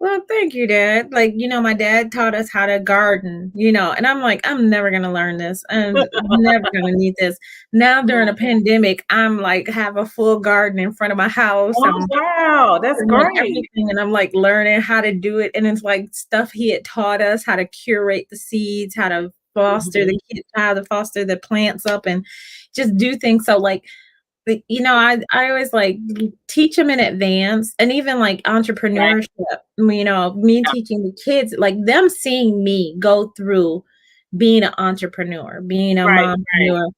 well, thank you, Dad. Like, my dad taught us how to garden, and I'm like, I'm never going to learn this. I'm never going to need this. Now during a pandemic, I'm like, have a full garden in front of my house. Oh, wow. That's great. Everything, and I'm like learning how to do it. And it's like stuff he had taught us, how to curate the seeds, how to foster the kids, how to foster the plants up and just do things. So like, I always like teach them in advance, and even like entrepreneurship, me teaching the kids, like them seeing me go through being an entrepreneur, being a mompreneur,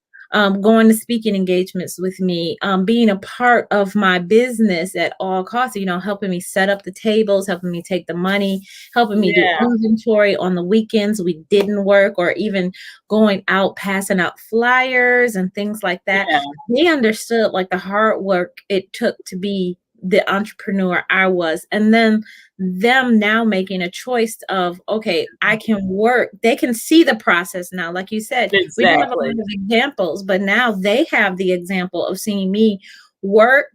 going to speaking engagements with me, being a part of my business at all costs, helping me set up the tables, helping me take the money, helping me do inventory on the weekends we didn't work, or even going out, passing out flyers and things like that. Yeah. They understood like the hard work it took to be the entrepreneur I was. And then them now making a choice of, okay, I can work. They can see the process now. Like you said, we don't have a lot of examples, but now they have the example of seeing me work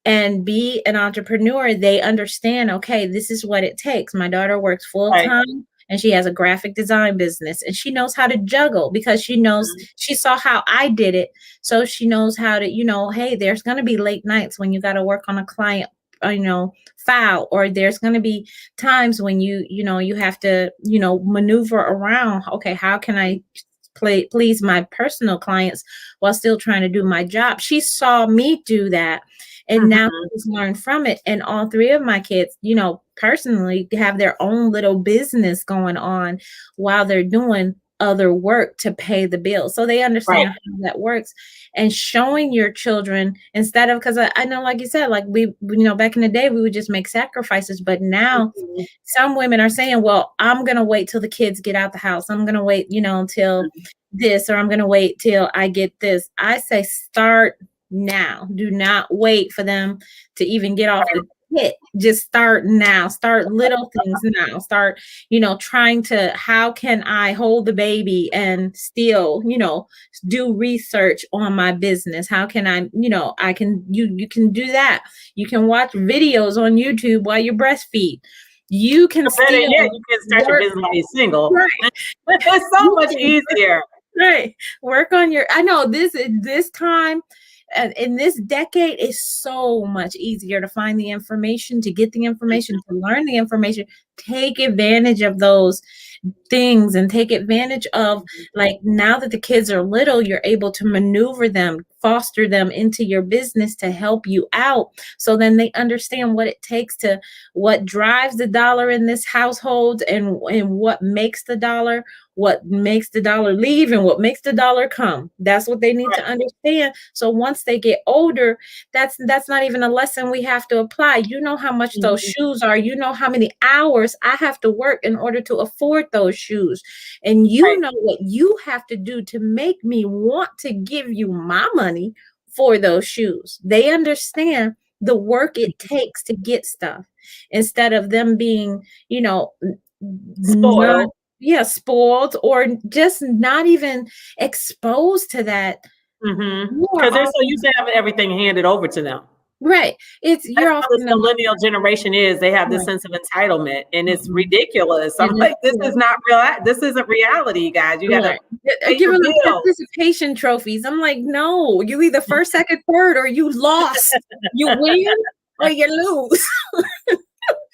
and be an entrepreneur. They understand, okay, this is what it takes. My daughter works full time. And she has a graphic design business, and she knows how to juggle because she knows, she saw how I did it. So she knows how to, hey, there's going to be late nights when you got to work on a client, file, or there's going to be times when you have to, maneuver around. Okay, how can I please my personal clients while still trying to do my job? She saw me do that. And now she's learned from it. And all three of my kids, personally have their own little business going on while they're doing other work to pay the bills. So they understand how that works. And showing your children, instead of, because I know, like you said, like we, back in the day, we would just make sacrifices. But now some women are saying, well, I'm going to wait till the kids get out the house. I'm going to wait, until this, or I'm going to wait till I get this. I say start now. Do not wait for them to even get off the pit. Just start now. Start little things now. Start, trying to, how can I hold the baby and still, do research on my business? How can I, you can do that. You can watch videos on YouTube while you breastfeed. You can still, you can start your business while you're single. Right. It's so much easier. Right. Work on I know this time, and in this decade, is so much easier to find the information, to get the information, to learn the information. Take advantage of those things and take advantage of, like, now that the kids are little, you're able to maneuver them, foster them into your business to help you out. So then they understand what it takes what drives the dollar in this household, and what makes the dollar, what makes the dollar leave, and what makes the dollar come. That's what they need to understand. So once they get older, that's not even a lesson we have to apply. You know how much those shoes are. You know how many hours I have to work in order to afford those shoes. And you know what you have to do to make me want to give you my money for those shoes. They understand the work it takes to get stuff, instead of them being, spoiled. Spoiled, or just not even exposed to that. Because they're so used to having everything handed over to them. Right. It's you're how this millennial generation is. They have this sense of entitlement, and it's ridiculous. I'm like, this is not real. This isn't reality, you guys. You got to give them participation trophies. I'm like, no, you either first, second, third, or you lost. You win or you lose.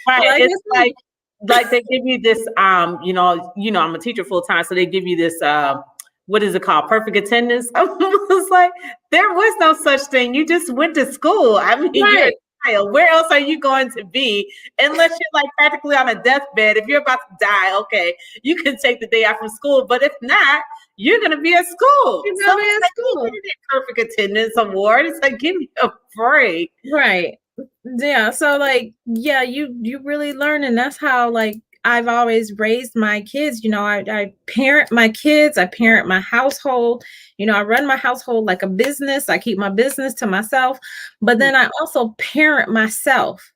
Right. It's like they give you this. I'm a teacher full time, so they give you this. What is it called? Perfect attendance. I was like, there was no such thing. You just went to school. I mean, you're a child. Where else are you going to be? Unless you're like practically on a deathbed. If you're about to die, okay, you can take the day out from school. But if not, you're going to be at school. You're going to be at school. Perfect attendance award. It's like, give me a break. Right. Yeah. So like, yeah, you really learn. And that's how, like, I've always raised my kids. I parent my kids. I parent my household. I run my household like a business. I keep my business to myself, but then I also parent myself.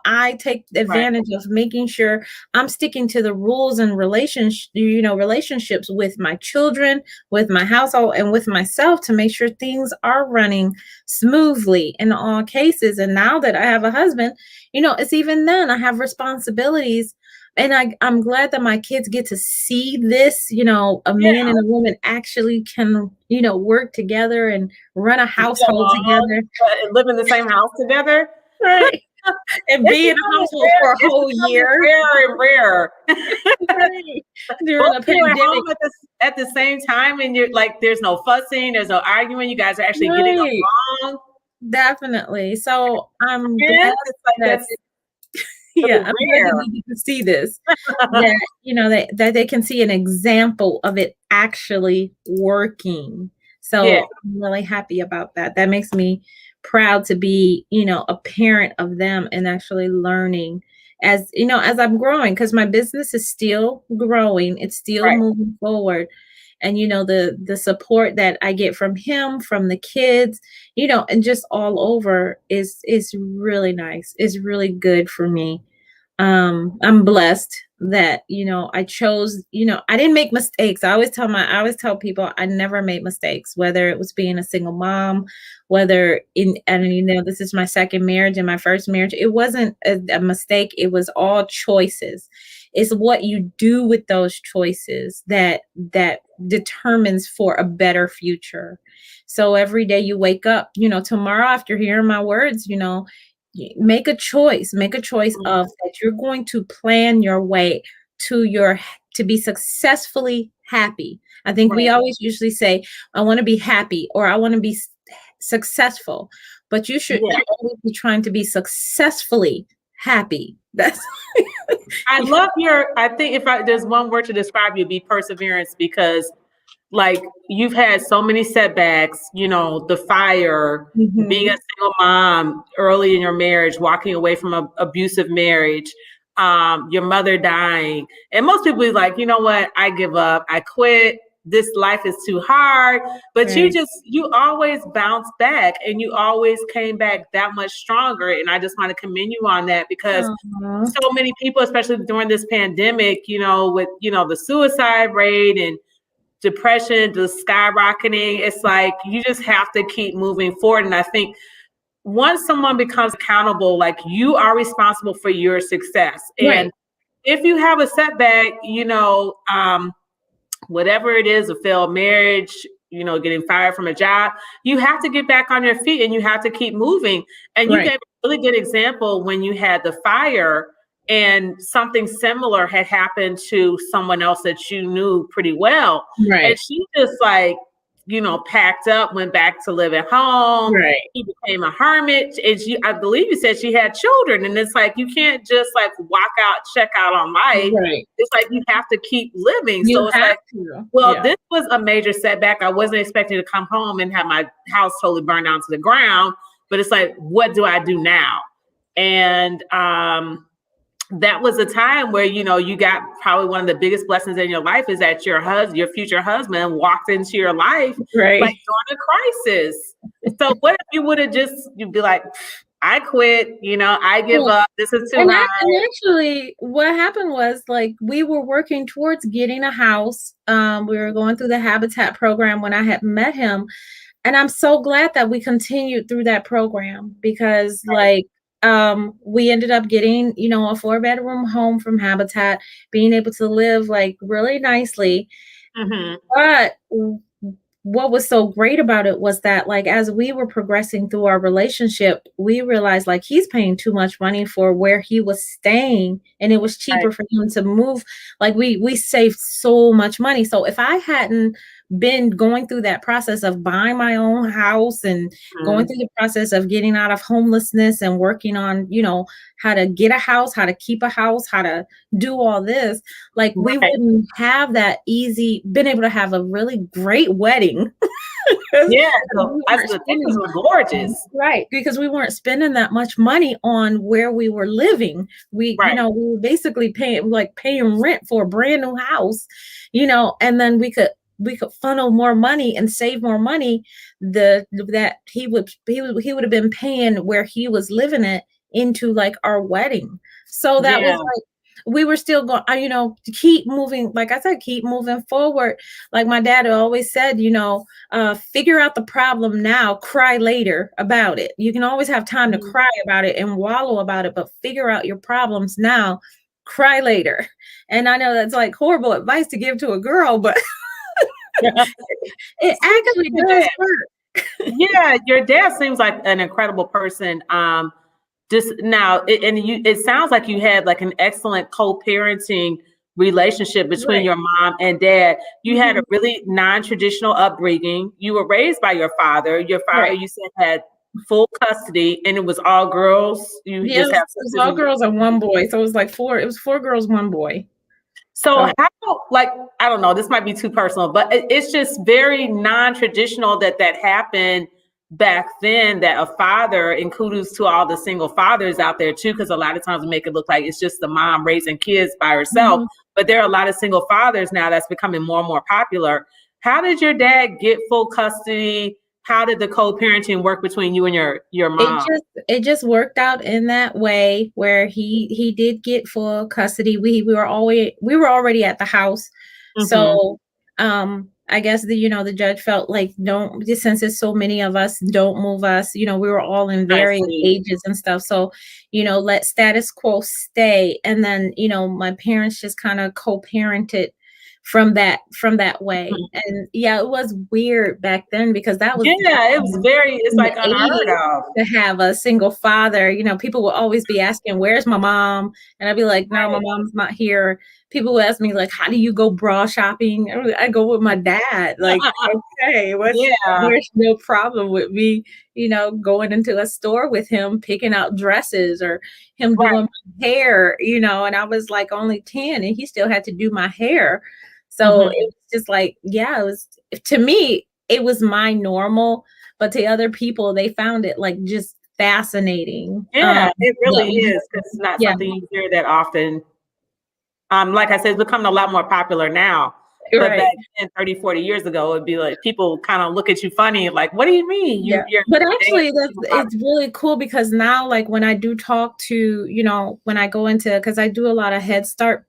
I take advantage of making sure I'm sticking to the rules and relationships with my children, with my household, and with myself, to make sure things are running smoothly in all cases. And now that I have a husband, it's even then I have responsibilities. And I'm glad that my kids get to see this, a man and a woman actually can, work together and run a household together. And live in the same house together. Right. and be in a household for a whole year. Rare and rare. During a Both you at pandemic. home at the same time, and you're like, there's no fussing, there's no arguing. You guys are actually getting along. Definitely. So I'm glad that I'm glad that you can see this. That that they can see an example of it actually working. So I'm really happy about that. That makes me proud to be, a parent of them and actually learning as I'm growing, because my business is still growing. It's still moving forward. And, the support that I get from him, from the kids, and just all over is really nice. It's really good for me. I'm blessed that, I chose, I didn't make mistakes. I always tell people I never made mistakes, whether it was being a single mom, this is my second marriage and my first marriage. It wasn't a mistake. It was all choices. It's what you do with those choices that determines for a better future. So every day you wake up, tomorrow after hearing my words, make a choice of that you're going to plan your way to be successfully happy. I think we always usually say, I want to be happy or I want to be successful, but you should always be trying to be successfully happy. That's I think if there's one word to describe you, be perseverance, because like you've had so many setbacks, the fire, being a single mom early in your marriage, walking away from an abusive marriage, your mother dying. And most people be like, you know what? I give up. I quit. This life is too hard. But you always bounce back, and you always came back that much stronger. And I just want to commend you on that, because so many people, especially during this pandemic, with, the suicide rate and depression just skyrocketing, it's like you just have to keep moving forward. And I think once someone becomes accountable, like you are responsible for your success. And if you have a setback, whatever it is, a failed marriage, getting fired from a job, you have to get back on your feet and you have to keep moving. And you gave a really good example when you had the fire and something similar had happened to someone else that you knew pretty well. And she just packed up, went back to live at home. He became a hermit. And I believe you said she had children. And it's like, you can't just walk out, check out on life. It's like, you have to keep living. So it's like, this was a major setback. I wasn't expecting to come home and have my house totally burned down to the ground. But it's like, what do I do now? And that was a time where, you got probably one of the biggest blessings in your life is that your future husband walked into your life during a crisis. So what if you would have you'd be like, I quit, I give up. This is too hard. And actually what happened was we were working towards getting a house. We were going through the Habitat program when I had met him. And I'm so glad that we continued through that program, because we ended up getting, a 4-bedroom home from Habitat, being able to live really nicely. But what was so great about it was that as we were progressing through our relationship, we realized he's paying too much money for where he was staying, and it was cheaper for him to move. We saved so much money. So if I hadn't been going through that process of buying my own house and going through the process of getting out of homelessness and working on, how to get a house, how to keep a house, how to do all this, we wouldn't have that been able to have a really great wedding. Things were gorgeous. Because we weren't spending that much money on where we were living. We were basically paying rent for a brand new house, and then we could funnel more money and save more money that he would have been paying where he was living it into our wedding. So that was we were still going, to keep moving. Like I said, keep moving forward. Like my dad always said, figure out the problem now, cry later about it. You can always have time to cry about it and wallow about it, but figure out your problems now, cry later. And I know that's horrible advice to give to a girl, but it actually does work. Yeah, your dad seems like an incredible person. just now, it sounds like you had like an excellent co-parenting relationship between Right. your mom and dad. You had a really non-traditional upbringing. You were raised by your father. Your father, Right. you said, had full custody, and it was all girls. You Yeah, just have it was sisters all and girls and one boy. So it was like it was 4 girls, 1 boy. so So how, like, I don't know, this might be too personal, but it's just very non-traditional that happened back then, that a father, and kudos to all the single fathers out there too, because a lot of times we make it look like it's just the mom raising kids by herself. But there are a lot of single fathers now that's becoming more and more popular. How did your dad get full custody? How did the co-parenting work between you and your mom? it just worked out in that way where he did get full custody. We were already at the house. So I guess the judge felt like, don't, since there's so many of us, don't move us. We were all in I various see. ages and stuff. So, let status quo stay. And then, my parents just kind of co-parented from that way. And yeah, it was weird back then because that was it was it's in like the unheard 80s of. to have a single father. People will always be asking, where's my mom? And I'd be like, no, my mom's not here. People will ask me, like, how do you go bra shopping? I go with my dad. Like, okay, there's no problem with me, going into a store with him, picking out dresses, or him doing my hair, and I was like only 10 and he still had to do my hair. So it was just like, to me, it was my normal, but to other people, they found it like just fascinating. It really is. It's not something you hear that often. Like I said, it's becoming a lot more popular now. But back then, 30, 40 years ago, it'd be like people kind of look at you funny, like, what do you mean? But actually, it's really cool because now, like when I do talk to, when I go into, because I do a lot of Head Start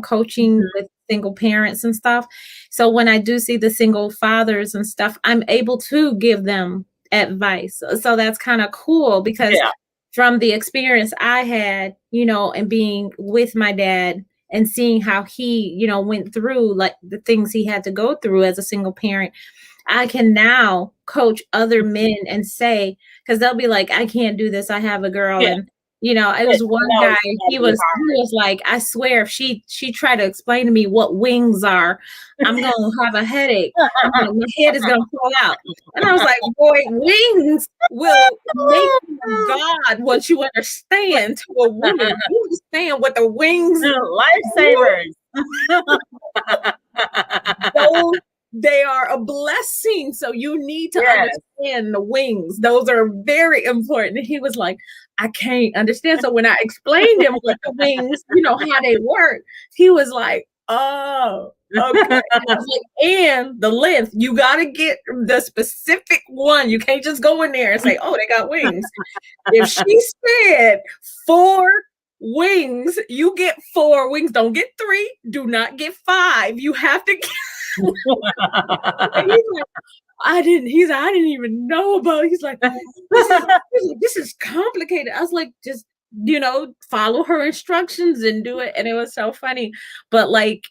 coaching with single parents and stuff. So when I do see the single fathers and stuff, I'm able to give them advice. So that's kind of cool because from the experience I had, and being with my dad and seeing how he, went through like the things he had to go through as a single parent, I can now coach other men and say, because they'll be like, I can't do this. I have a girl. And it was one guy, he was like, I swear if she tried to explain to me what wings are, I'm going to have a headache. My head is going to fall out. And I was like, boy, wings will make God what you understand to a woman. You understand what the wings lifesavers. They are a blessing. So you need to understand the wings. Those are very important. And he was like, I can't understand. So when I explained him what the wings, how they work, he was like, oh, okay. And the length, you got to get the specific one. You can't just go in there and say, oh, they got wings. If she said 4 wings, you get 4 wings. Don't get 3. Do not get 5. You have to get. I didn't even know about it. He's like, this is complicated. I was like, just, follow her instructions and do it. And it was so funny. But like,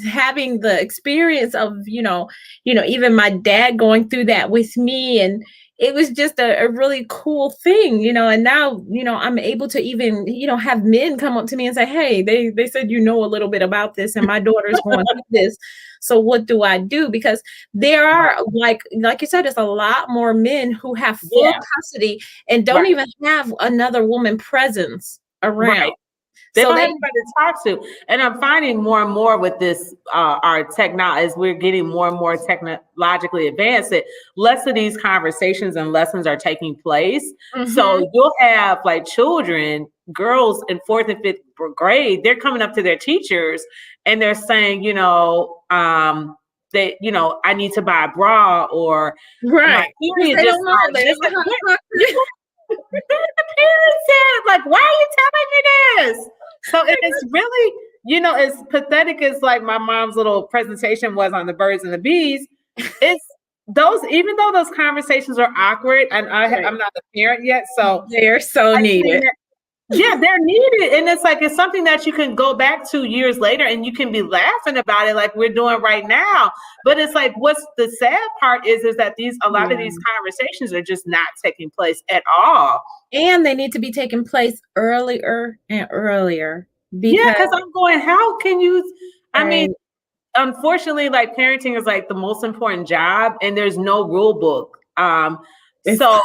having the experience of, even my dad going through that with me, and it was just a really cool thing, and now, I'm able to even, have men come up to me and say, hey, they said, a little bit about this and my daughter's going through this. So what do I do? Because there are, like you said, there's a lot more men who have full custody and don't even have another woman presence around. They don't have anybody to talk to. And I'm finding more and more with this, our technology, as we're getting more and more technologically advanced, that less of these conversations and lessons are taking place. So you'll have like children, girls in 4th and 5th grade, they're coming up to their teachers and they're saying, I need to buy a bra, or my period just started. The parents said, like, why are you telling me this? So it's really, as pathetic as like my mom's little presentation was on the birds and the bees, it's those, even though those conversations are awkward, and I'm not a parent yet, so they're so needed. Yeah, they're needed. And it's like, it's something that you can go back to years later and you can be laughing about it like we're doing right now. But it's like, what's the sad part is that a lot of these conversations are just not taking place at all. And they need to be taking place earlier and earlier. Because I'm going, how can you, I mean, unfortunately, like parenting is like the most important job and there's no rule book. So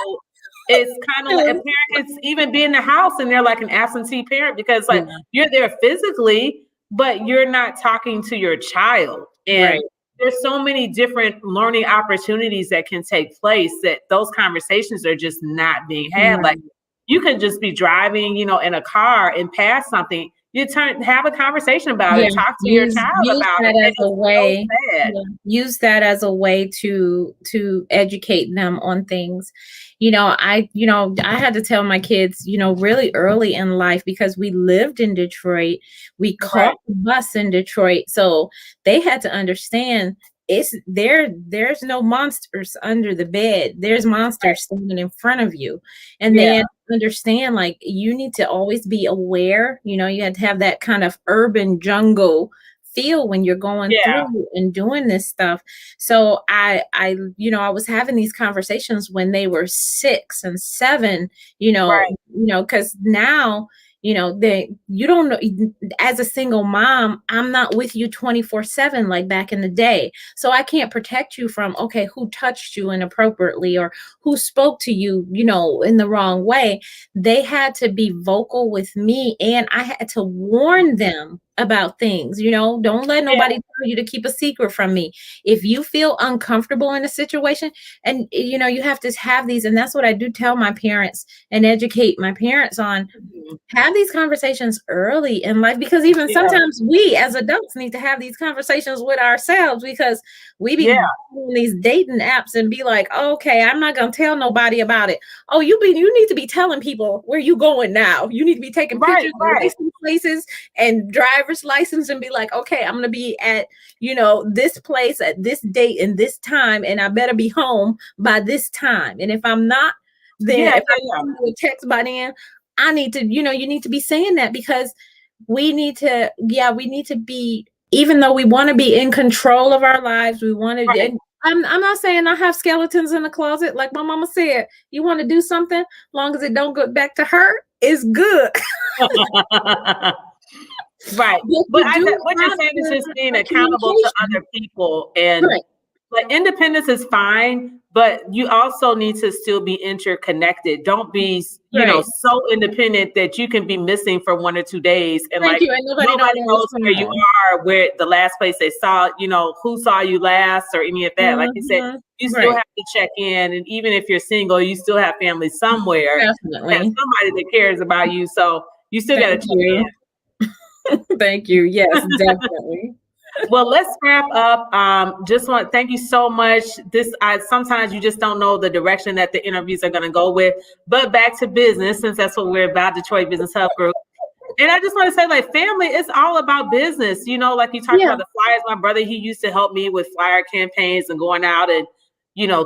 it's kind of like a parent is even be in the house and they're like an absentee parent because like you're there physically, but you're not talking to your child. And there's so many different learning opportunities that can take place that those conversations are just not being had. Like you could just be driving, in a car and pass something. You have a conversation about it, talk to your child about it. As a way, use that as a way to educate them on things. I had to tell my kids, really early in life because we lived in Detroit. We caught the bus in Detroit. So they had to understand there's no monsters under the bed. There's monsters standing in front of you. And they had to understand, like, you need to always be aware. You had to have that kind of urban jungle feel when you're going through and doing this stuff. So I was having these conversations when they were 6 and 7, because now, you don't know, as a single mom, I'm not with you 24/7 like back in the day. So I can't protect you from, okay, who touched you inappropriately or who spoke to you, in the wrong way. They had to be vocal with me and I had to warn them about things. Don't let nobody tell you to keep a secret from me. If you feel uncomfortable in a situation and you have to have these, and that's what I do tell my parents and educate my parents on. Have these conversations early in life because even sometimes we as adults need to have these conversations with ourselves because we be on these dating apps and be like, okay, I'm not gonna tell nobody about it. Oh, you need to be telling people where you going now. You need to be taking pictures of places and driver's license and be like, okay, I'm gonna be at this place at this date and this time, and I better be home by this time. And if I'm not, then if I send you a text by then, I need to, you need to be saying that because we need to be, even though we want to be in control of our lives, we want to, I'm not saying I have skeletons in the closet. Like my mama said, you want to do something, long as it don't go back to her, it's good. Right. But what you're saying is just being accountable to other people and like independence is fine, but you also need to still be interconnected. Don't be, so independent that you can be missing for 1 or 2 days and nobody knows where you are, where the last place they saw, who saw you last or any of that. Like you said, you still have to check in. And even if you're single, you still have family somewhere. Definitely. And somebody that cares about you. So you still got to check in. Thank you. Yes, definitely. Well, let's wrap up. Just want to thank you so much. Sometimes you just don't know the direction that the interviews are going to go with, but back to business, since that's what we're about, Detroit Business Hub Group. And I just want to say, like, family, it's all about business. Like you talked about the flyers. My brother, he used to help me with flyer campaigns and going out and,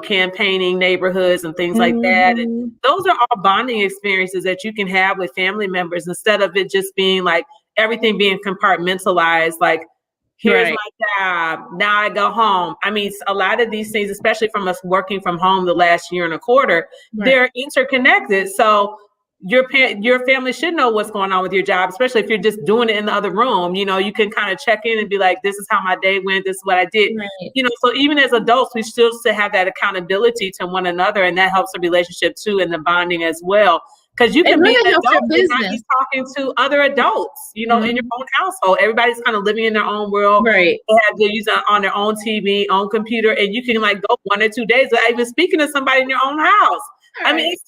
campaigning neighborhoods and things like that. And those are all bonding experiences that you can have with family members instead of it just being like everything being compartmentalized, like, here's my job. Now I go home. I mean, a lot of these things, especially from us working from home the last year and a quarter, they're interconnected. So your family should know what's going on with your job, especially if you're just doing it in the other room. You can kind of check in and be like, this is how my day went. This is what I did. So even as adults, we still have that accountability to one another. And that helps the relationship too and the bonding as well. Because you can be an adult and not be talking to other adults, in your own household. Everybody's kind of living in their own world. They have to use it on their own TV, own computer, and you can like go 1 or 2 days without even speaking to somebody in your own house. I mean, it's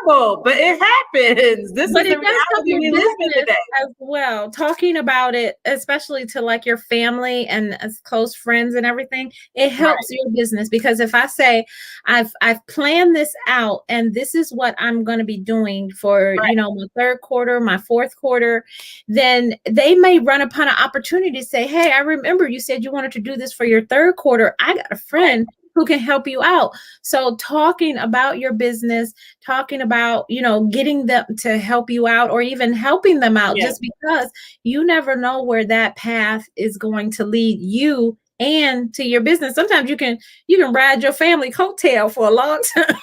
terrible, but it happens. This is the reality we live in today. As well, talking about it, especially to like your family and as close friends and everything, it helps your business. Because if I say I've planned this out and this is what I'm going to be doing for my 3rd quarter, my 4th quarter, then they may run upon an opportunity to say, hey, I remember you said you wanted to do this for your 3rd quarter. I got a friend who can help you out. So talking about your business, talking about, getting them to help you out or even helping them out, Yeah. just because you never know where that path is going to lead you and to your business. Sometimes you can ride your family coattail for a long time.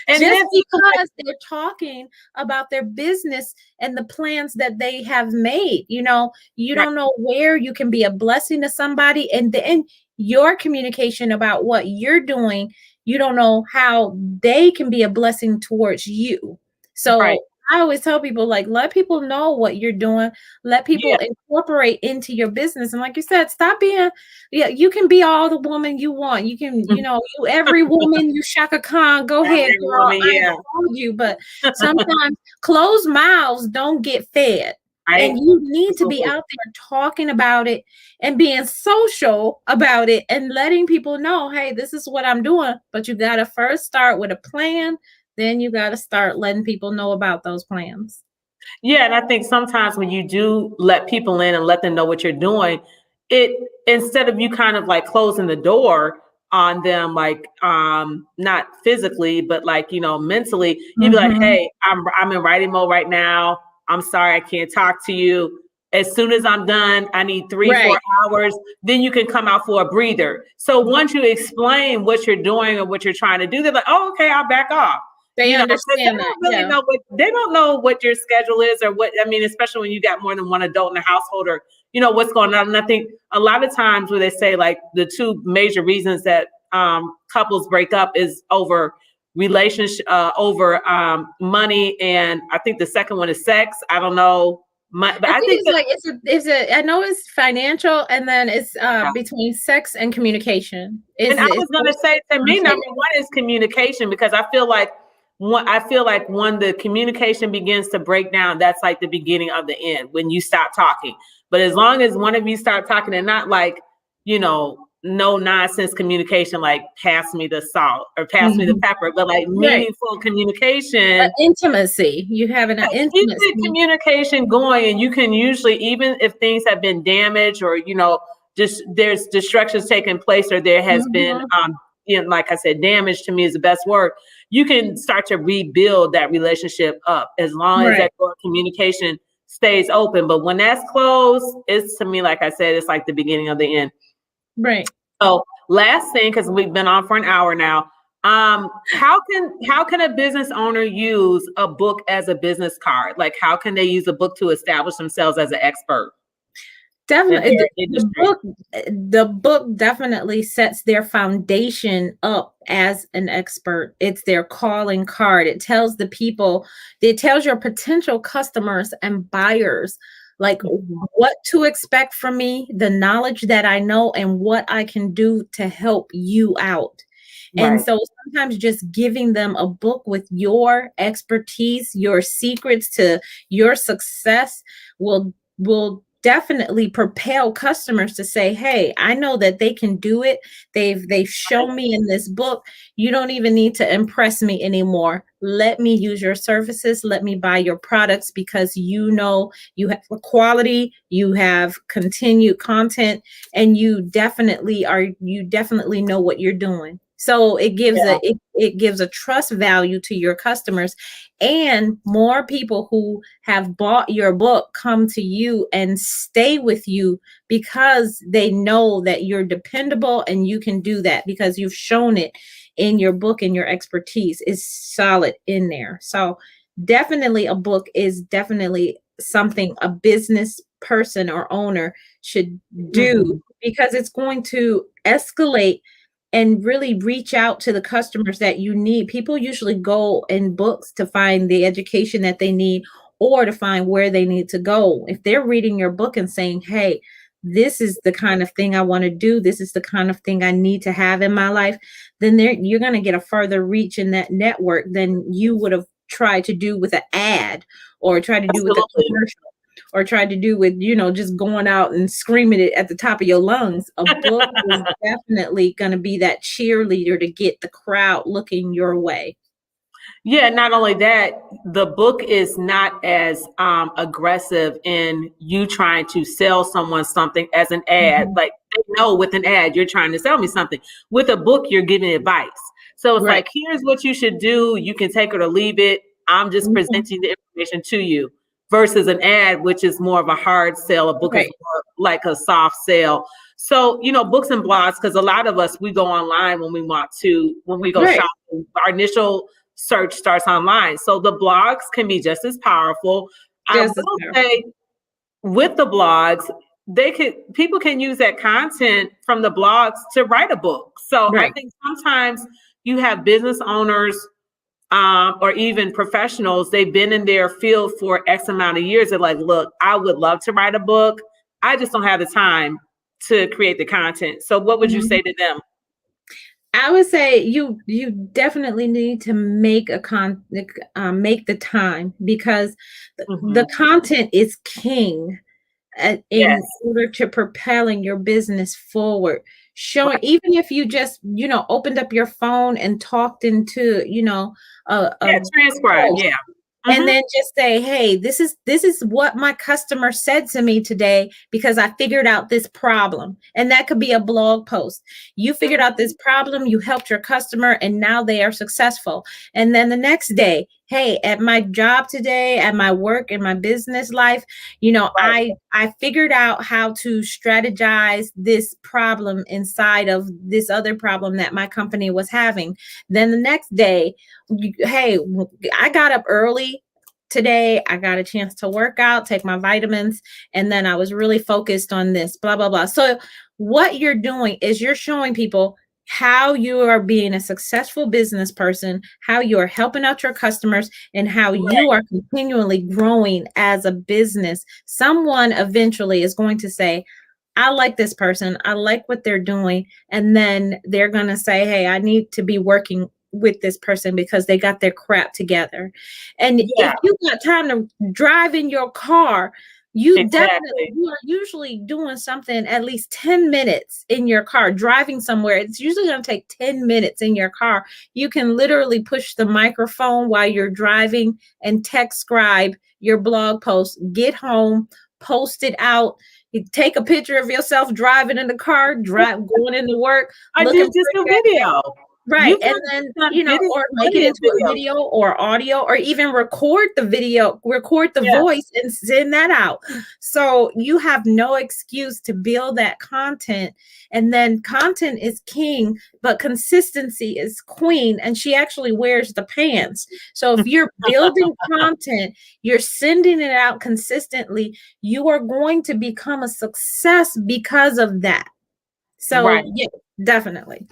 And just because they're talking about their business and the plans that they have made. You don't know where you can be a blessing to somebody, and then your communication about what you're doing, you don't know how they can be a blessing towards you. So I always tell people, like, let people know what you're doing. Let people incorporate into your business. And like you said, stop being, you can be all the woman you want. You can, you every woman, you Shaka Khan, go ahead, girl. Woman, I told you, but sometimes closed mouths don't get fed. Right. And you need to be out there talking about it and being social about it and letting people know, hey, this is what I'm doing. But you got to first start with a plan. Then you got to start letting people know about those plans. Yeah. And I think sometimes when you do let people in and let them know what you're doing, it, instead of you kind of like closing the door on them, like, not physically, but like, mentally, you'd be like, hey, I'm in writing mode right now. I'm sorry, I can't talk to you. As soon as I'm done, I need 3-4 hours. Then you can come out for a breather. So once you explain what you're doing or what you're trying to do, they're like, oh, okay, I'll back off. They understand that. They don't know what your schedule is or what, especially when you got more than one adult in the household or, what's going on. And I think a lot of times where they say like the two major reasons that couples break up is over relationship, over money. And I think the second one is sex. I don't know. But I think it's I know it's financial, and then it's between sex and communication. And I was going to say, to me, number one is communication, because I feel like when the communication begins to break down, that's like the beginning of the end when you stop talking. But as long as one of you start talking and not like, no nonsense communication, like pass me the salt or pass me the pepper, but like meaningful communication, intimacy. You have an intimacy. Keep the communication going, and you can usually, even if things have been damaged or just there's destructions taking place or there has been like I said, damage to me is the best word. You can start to rebuild that relationship up as long as that communication stays open. But when that's closed, it's, to me, like I said, it's like the beginning of the end. Right. So last thing, because we've been on for an hour now, how can a business owner use a book as a business card? Like, how can they use a book to establish themselves as an expert? Definitely, the book definitely sets their foundation up as an expert. It's their calling card. It tells your potential customers and buyers like what to expect from me, the knowledge that I know, and what I can do to help you out. And so sometimes just giving them a book with your expertise, your secrets to your success will definitely propel customers to say, hey, I know that they can do it. They've shown me in this book. You don't even need to impress me anymore. Let me use your services. Let me buy your products, because you have quality, you have continued content, and you definitely know what you're doing. So it gives a trust value to your customers, and more people who have bought your book come to you and stay with you because they know that you're dependable and you can do that because you've shown it in your book, and your expertise is solid in there. So definitely a book is definitely something a business person or owner should do, because it's going to escalate and really reach out to the customers that you need. People usually go in books to find the education that they need or to find where they need to go. If they're reading your book and saying, hey, this is the kind of thing I want to do, this is the kind of thing I need to have in my life, then you're going to get a further reach in that network than you would have tried to do with an ad or tried to do with a commercial. Or tried to do with, just going out and screaming it at the top of your lungs. A book is definitely going to be that cheerleader to get the crowd looking your way. Yeah, not only that, the book is not as aggressive in you trying to sell someone something as an ad. Mhm. Like they know with an ad, you're trying to sell me something. With a book, you're giving advice. So it's Right. like, here's what you should do. You can take it or leave it. I'm just Mhm. presenting the information to you versus an ad, which is more of a hard sell. A book is Right. more like a soft sell. So, books and blogs, because a lot of us, we go online when we go Right. shopping. Our initial search starts online. So the blogs can be just as powerful. I Just as will powerful. say with the blogs, people can use that content from the blogs to write a book. So I Right. think sometimes you have business owners or even professionals, they've been in their field for X amount of years. They're like, look, I would love to write a book. I just don't have the time to create the content. So what would you Mhm. say to them? I would say you definitely need to make make the time, because the Mhm. content is king in Yes. order to propelling your business forward. Showing, Right. even if you just opened up your phone and talked into a Yeah. Transcribe. post, Yeah. and Hmm. then just say, hey, this is what my customer said to me today because I figured out this problem. And that could be a blog post. You figured out this problem, you helped your customer, and now they are successful. And then the next day, hey, at my job today, at my work, in my business life, Right. I figured out how to strategize this problem inside of this other problem that my company was having. Then the next day, hey, I got up early today. I got a chance to work out, take my vitamins, and then I was really focused on this, blah, blah, blah. So, what you're doing is you're showing people how you are being a successful business person, how you are helping out your customers, and how you Right. are continually growing as a business. Someone eventually is going to say, I like this person. I like what they're doing. And then they're going to say, hey, I need to be working with this person because they got their crap together. And Yeah. if you got time to drive in your car, Exactly. you are usually doing something at least 10 minutes in your car, driving somewhere. It's usually going to take 10 minutes in your car. You can literally push the microphone while you're driving and text scribe your blog post, get home, post it out. You take a picture of yourself driving in the car, going into work, I looking did just a pretty. video. Right. You've And done, then, done video, or make it plenty of into a videos. video or audio, or even record the video, record the Yeah. voice and send that out. So you have no excuse to build that content. And then content is king, but consistency is queen. And she actually wears the pants. So if you're building content, you're sending it out consistently, you are going to become a success because of that. Right. So yeah, definitely.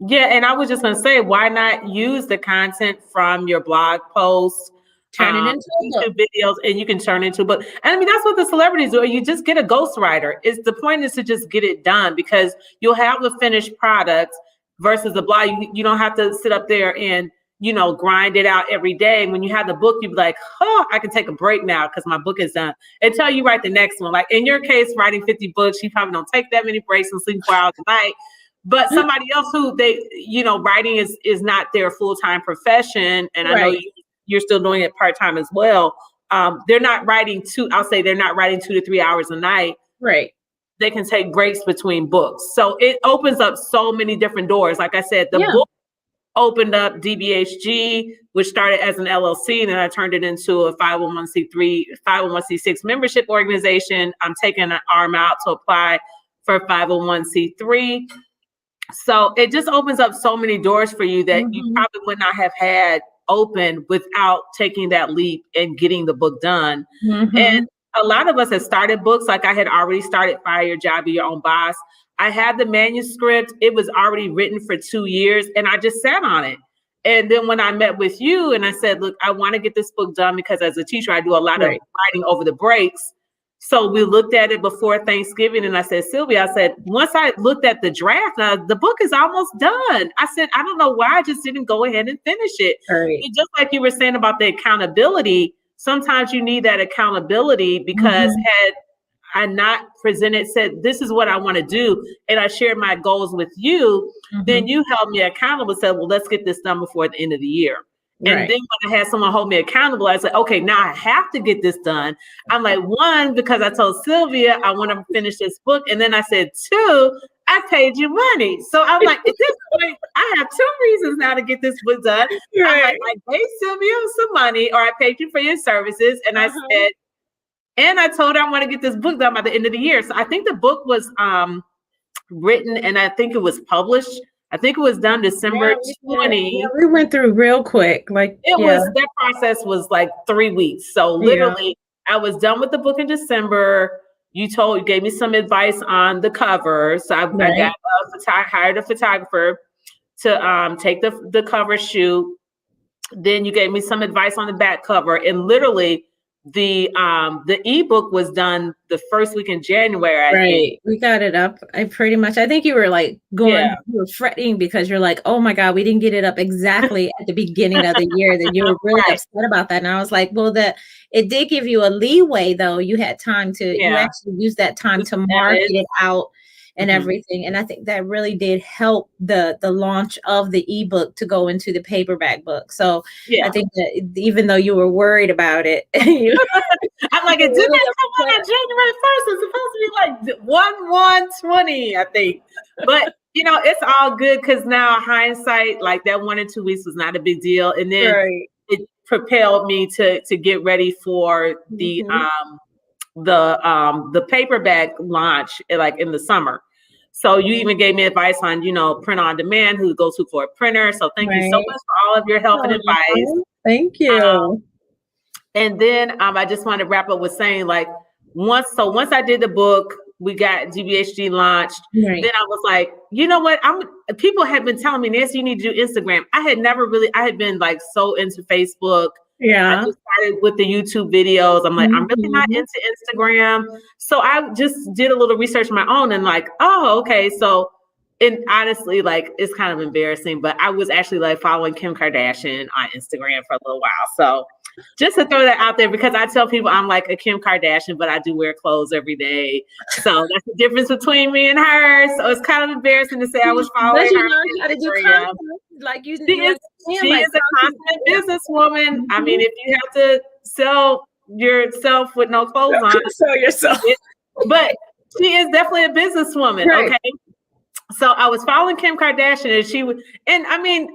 Yeah, and I was just going to say, why not use the content from your blog posts, Turn it into a book. YouTube videos, and you can turn into a book. And I mean, that's what the celebrities do. You just get a ghostwriter. It's the point is to just get it done because you'll have the finished product versus the blog. You don't have to sit up there and grind it out every day. When you have the book, you'd be like, oh, I can take a break now because my book is done. Until you write the next one. Like in your case, writing 50 books, you probably don't take that many breaks and sleep 4 hours a night. But somebody else who writing is not their full-time profession, and I know Right. you're still doing it part-time as well. They're not writing they're not writing 2 to 3 hours a night. Right. They can take breaks between books. So it opens up so many different doors. Like I said, the Yeah. book opened up DBHG, which started as an LLC, and then I turned it into a 501c6 membership organization. I'm taking an arm out to apply for 501c3. So it just opens up so many doors for you that you Mhm. probably would not have had open without taking that leap and getting the book done. And Mhm. a lot of us have started books. Like I had already started Fire Your Job, Be Your Own Boss. I had the manuscript. It was already written for 2 years and I just sat on it. And then when I met with you and I said, look, I want to get this book done because as a teacher, I do a lot of Right. writing over the breaks. So we looked at it before Thanksgiving and I said, Sylvia, I said, once I looked at the draft, the book is almost done. I said, I don't know why I just didn't go ahead and finish it. Right. And just like you were saying about the accountability, sometimes you need that accountability because Mhm. had I not said, this is what I want to do, and I shared my goals with you, then Mhm. you held me accountable, said, well, let's get this done before the end of the year. And Right. then when I had someone hold me accountable, I said, okay, now I have to get this done. I'm like, one, because I told Sylvia I want to finish this book. And then I said, two, I paid you money. So I'm like, at this point, I have two reasons now to get this book done. I'm like, I paid Sylvia some money, or I paid you for your services. And I said, and I told her I want to get this book done by the end of the year. So I think the book was written, and I think it was published. I think it was done December 20. Yeah, we went through real quick. Like that process was like 3 weeks. So literally I was done with the book in December. You gave me some advice on the cover. So I hired a photographer to take the cover shoot. Then you gave me some advice on the back cover, and literally the ebook was done the first week in January. I think. We got it up. I think you were like you were fretting because you're like, oh my God, we didn't get it up exactly at the beginning of the year. That you were really upset about that. And I was like, well, it did give you a leeway though. You had time to you actually used that time to market it out and everything. And I think that really did help the launch of the ebook to go into the paperback book. So I think that even though you were worried about it, I'm like, it didn't come out on January 1st. It's supposed to be like 1/1/20, I think. But it's all good because now hindsight, like that 1 or 2 weeks was not a big deal. And then it propelled me to get ready for the paperback launch like in the summer. So you even gave me advice on, print on demand, who goes to for a printer. So thank you so much for all of your help and advice. Thank you. And then I just want to wrap up with saying, like, once I did the book, we got GBHG launched. Then I was like, you know what? People have been telling me, Nancy, you need to do Instagram. I had been like so into Facebook. I just started with the YouTube videos. I'm like, I'm really not into Instagram. So I just did a little research of my own and like, oh, okay. So, and honestly, like, it's kind of embarrassing, but I was actually like following Kim Kardashian on Instagram for a little while. So just to throw that out there, because I tell people I'm like a Kim Kardashian, but I do wear clothes every day. So that's the difference between me and her. So it's kind of embarrassing to say I was following her on Instagram. Like she is a consummate businesswoman. I mean, if you have to sell yourself with no clothes on, sell yourself. But she is definitely a businesswoman. Okay. So I was following Kim Kardashian, and I mean,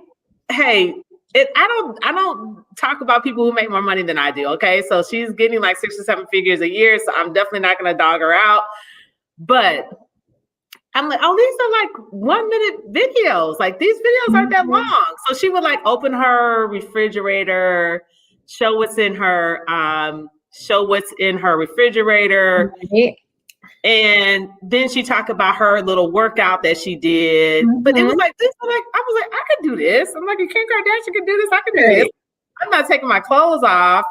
hey, I don't talk about people who make more money than I do. Okay. So she's getting like 6 or 7 figures a year. So I'm definitely not going to dog her out, but I'm like, oh, these are like 1 minute videos. Like these videos aren't that long. So she would like open her refrigerator, show what's in her refrigerator. And then she talked about her little workout that she did. But it was like this. I was like, I could do this. I'm like, Kim Kardashian could do this. I could do this. I'm not taking my clothes off,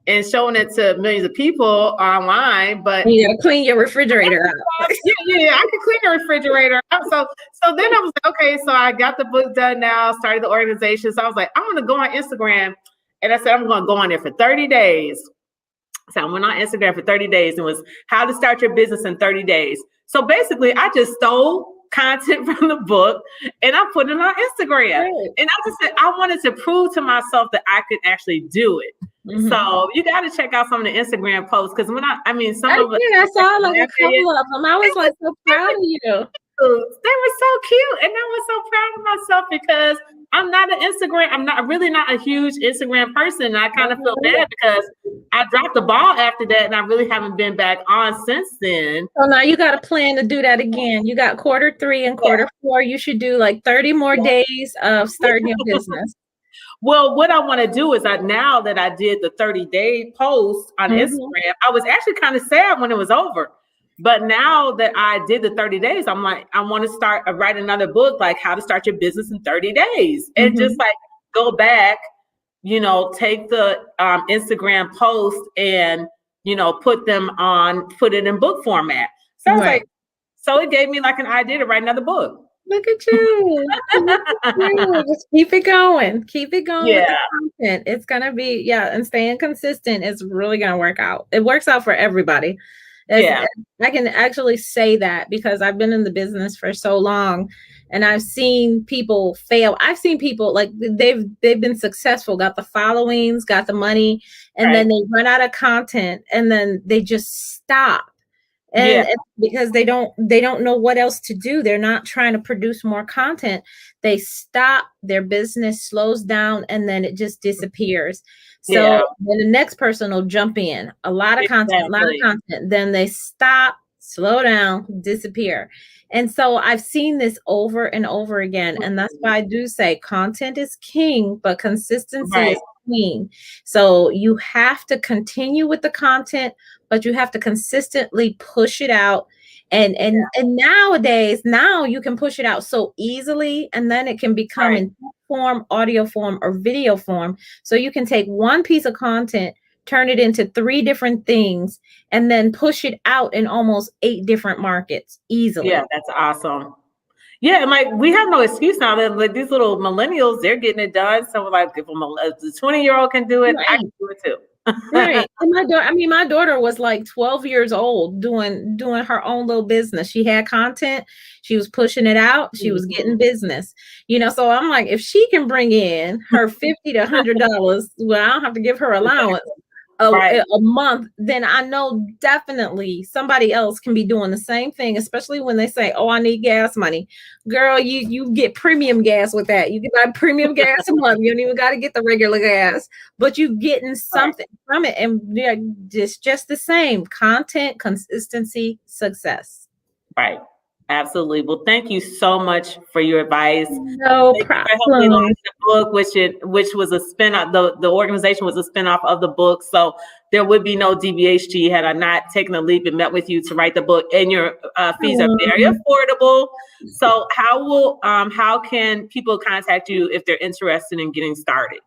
and showing it to millions of people online, but you gotta clean your refrigerator out. Yeah, I could clean the refrigerator out. So then I was like, okay, so I got the book done now, started the organization. So I was like, I'm gonna go on Instagram, and I said I'm gonna go on there for 30 days. So I went on Instagram for 30 days, and it was how to start your business in 30 days. So basically, I just stole content from the book and I put it on Instagram. And I just said, I wanted to prove to myself that I could actually do it. So you got to check out some of the Instagram posts, because when I saw like a couple of them. I was like so proud of you. They were so cute, and I was so proud of myself because I'm really not a huge Instagram person. And I kind of feel bad because I dropped the ball after that, and I really haven't been back on since then. So now you got a plan to do that again. You got Q3 and Q4. You should do like 30 more days of starting your business. Well, what I want to do is now that I did the 30-day post on Instagram, I was actually kind of sad when it was over. But now that I did the 30 days, I'm like, I want to write another book, like how to start your business in 30 days. And just like go back, take the Instagram post and, put it in book format. So I was like, so it gave me like an idea to write another book. Look at you. Just keep it going. Keep it going with the content. It's going to be, and staying consistent is really going to work out. It works out for everybody. Yeah. I can actually say that because I've been in the business for so long, and I've seen people fail. I've seen people like they've been successful, got the followings, got the money, and then they run out of content, and then they just stop. And because they don't know what else to do. They're not trying to produce more content. They stop, their business slows down, and then it just disappears. So then the next person will jump in. A lot of content. Then they stop, slow down, disappear. And so I've seen this over and over again. And that's why I do say content is king, but consistency is queen. So you have to continue with the content, but you have to consistently push it out. And nowadays, now you can push it out so easily, and then it can become in form, audio form, or video form. So you can take one piece of content, turn it into 3 different things, and then push it out in almost 8 different markets easily. Yeah, that's awesome. Yeah, and like we have no excuse now that like these little millennials, they're getting it done. So like if a 20-year-old can do it, I can do it too. Right. And my daughter was like 12 years old doing her own little business. She had content, she was pushing it out, she was getting business, so I'm like, if she can bring in her $50 to $100, well, I don't have to give her allowance a month, then I know definitely somebody else can be doing the same thing, especially when they say, oh, I need gas money. Girl, you get premium gas with that. You can buy premium gas a month. You don't even got to get the regular gas, but you getting something from it. And just the same content, consistency, success. Right. Absolutely. Well, thank you so much for your advice. No problem. For helping me launch the book, which was a spin-off. The organization was a spin-off of the book. So there would be no DBHG had I not taken a leap and met with you to write the book. And your fees are very affordable. So how can people contact you if they're interested in getting started?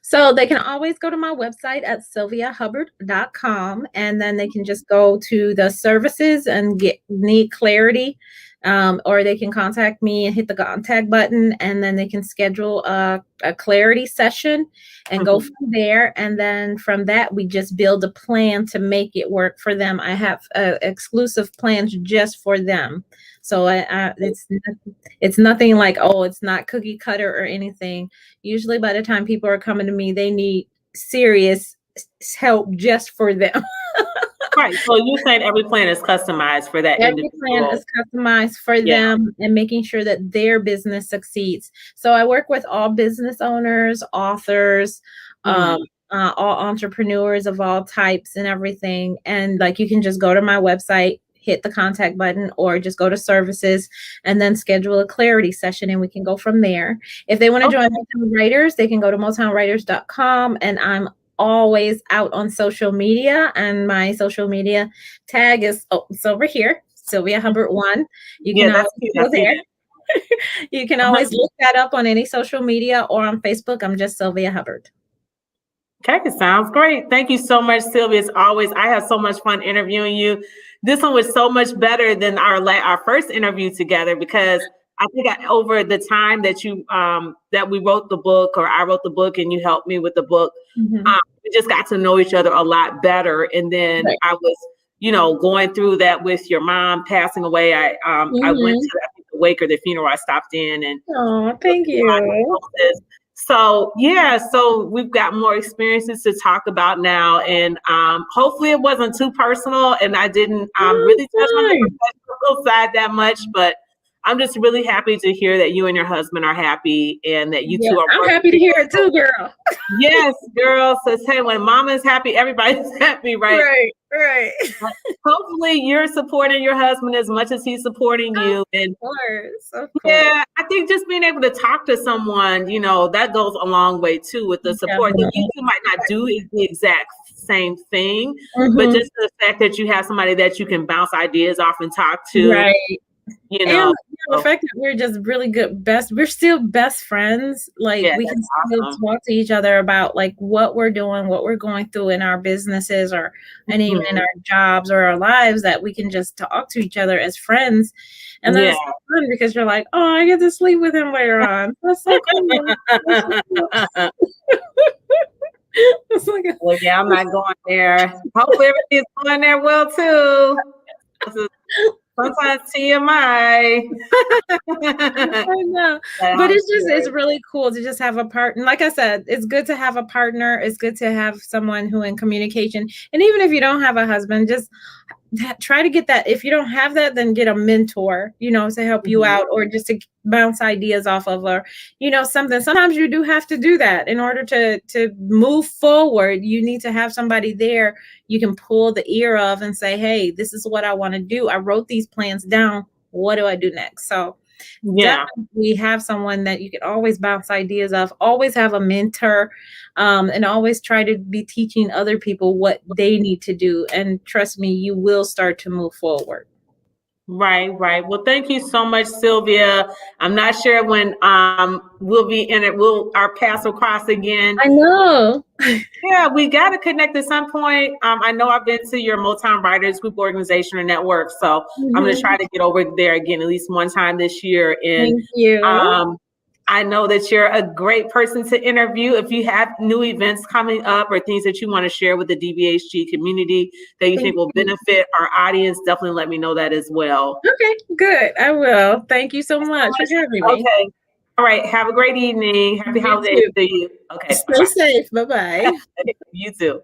So they can always go to my website at sylviahubbard.com, and then they can just go to the services and need clarity, or they can contact me and hit the contact button, and then they can schedule a clarity session and go from there. And then from that, we just build a plan to make it work for them. I have exclusive plans just for them. So it's nothing like, oh, it's not cookie cutter or anything. Usually by the time people are coming to me, they need serious help just for them. Right. So you're saying every plan is customized for that individual. Every plan is customized for them and making sure that their business succeeds. So I work with all business owners, authors, all entrepreneurs of all types and everything. And like, you can just go to my website, hit the contact button, or just go to services and then schedule a clarity session, and we can go from there. If they want to join Motown Writers, they can go to motownwriters.com, and I'm always out on social media, and my social media tag is it's over here, Sylvia Hubbard 1. You can always go there. You can always look that up on any social media, or on Facebook. I'm just Sylvia Hubbard. Okay, sounds great. Thank you so much, Sylvia. As always, I had so much fun interviewing you. This one was so much better than our first interview together, because I think over the time that that we wrote the book, or I wrote the book and you helped me with the book, we just got to know each other a lot better. And then I was, going through that with your mom passing away. I went to the wake or the funeral. I stopped in and thank you. So so we've got more experiences to talk about now, and hopefully it wasn't too personal, and I didn't really touch on the professional side that much, but I'm just really happy to hear that you and your husband are happy, and that you two are. I'm happy to hear it too, girl. Yes, girl. So hey, when mama's happy, everybody's happy, right? Right. Hopefully you're supporting your husband as much as he's supporting you. And of course. Yeah, I think just being able to talk to someone, that goes a long way too with the support. You two might not do the exact same thing, but just the fact that you have somebody that you can bounce ideas off and talk to. Right. And the fact that we're just really good we're still best friends. Like, we can still talk to each other about like what we're doing, what we're going through in our businesses, or and even in our jobs or our lives, that we can just talk to each other as friends. And that's so fun, because you're like, oh, I get to sleep with him later on. That's so cool. So yeah, I'm not going there. Hopefully everything's going there well too. Sometimes TMI. I know. But it's really cool to just have a partner. Like I said, it's good to have a partner. It's good to have someone who in communication. And even if you don't have a husband, just try to get that. If you don't have that, then get a mentor, to help you out, or just to bounce ideas off of, or, something. Sometimes you do have to do that in order to move forward. You need to have somebody there you can pull the ear of and say, hey, this is what I want to do. I wrote these plans down. What do I do next? So definitely have someone that you can always bounce ideas off, always have a mentor, and always try to be teaching other people what they need to do. And trust me, you will start to move forward. Right. Well, thank you so much, Sylvia. I'm not sure when we'll be in it. Our paths will cross again. I know. Yeah, we got to connect at some point. I know I've been to your Motown Writers Group organization or network, so I'm going to try to get over there again at least one time this year. And thank you. I know that you're a great person to interview. If you have new events coming up or things that you want to share with the DBHG community that you think will benefit our audience, definitely let me know that as well. Okay, good. I will. Thank you so much for having me. Okay. All right. Have a great evening. Happy holidays to you. Okay. Stay safe. Bye-bye. You too.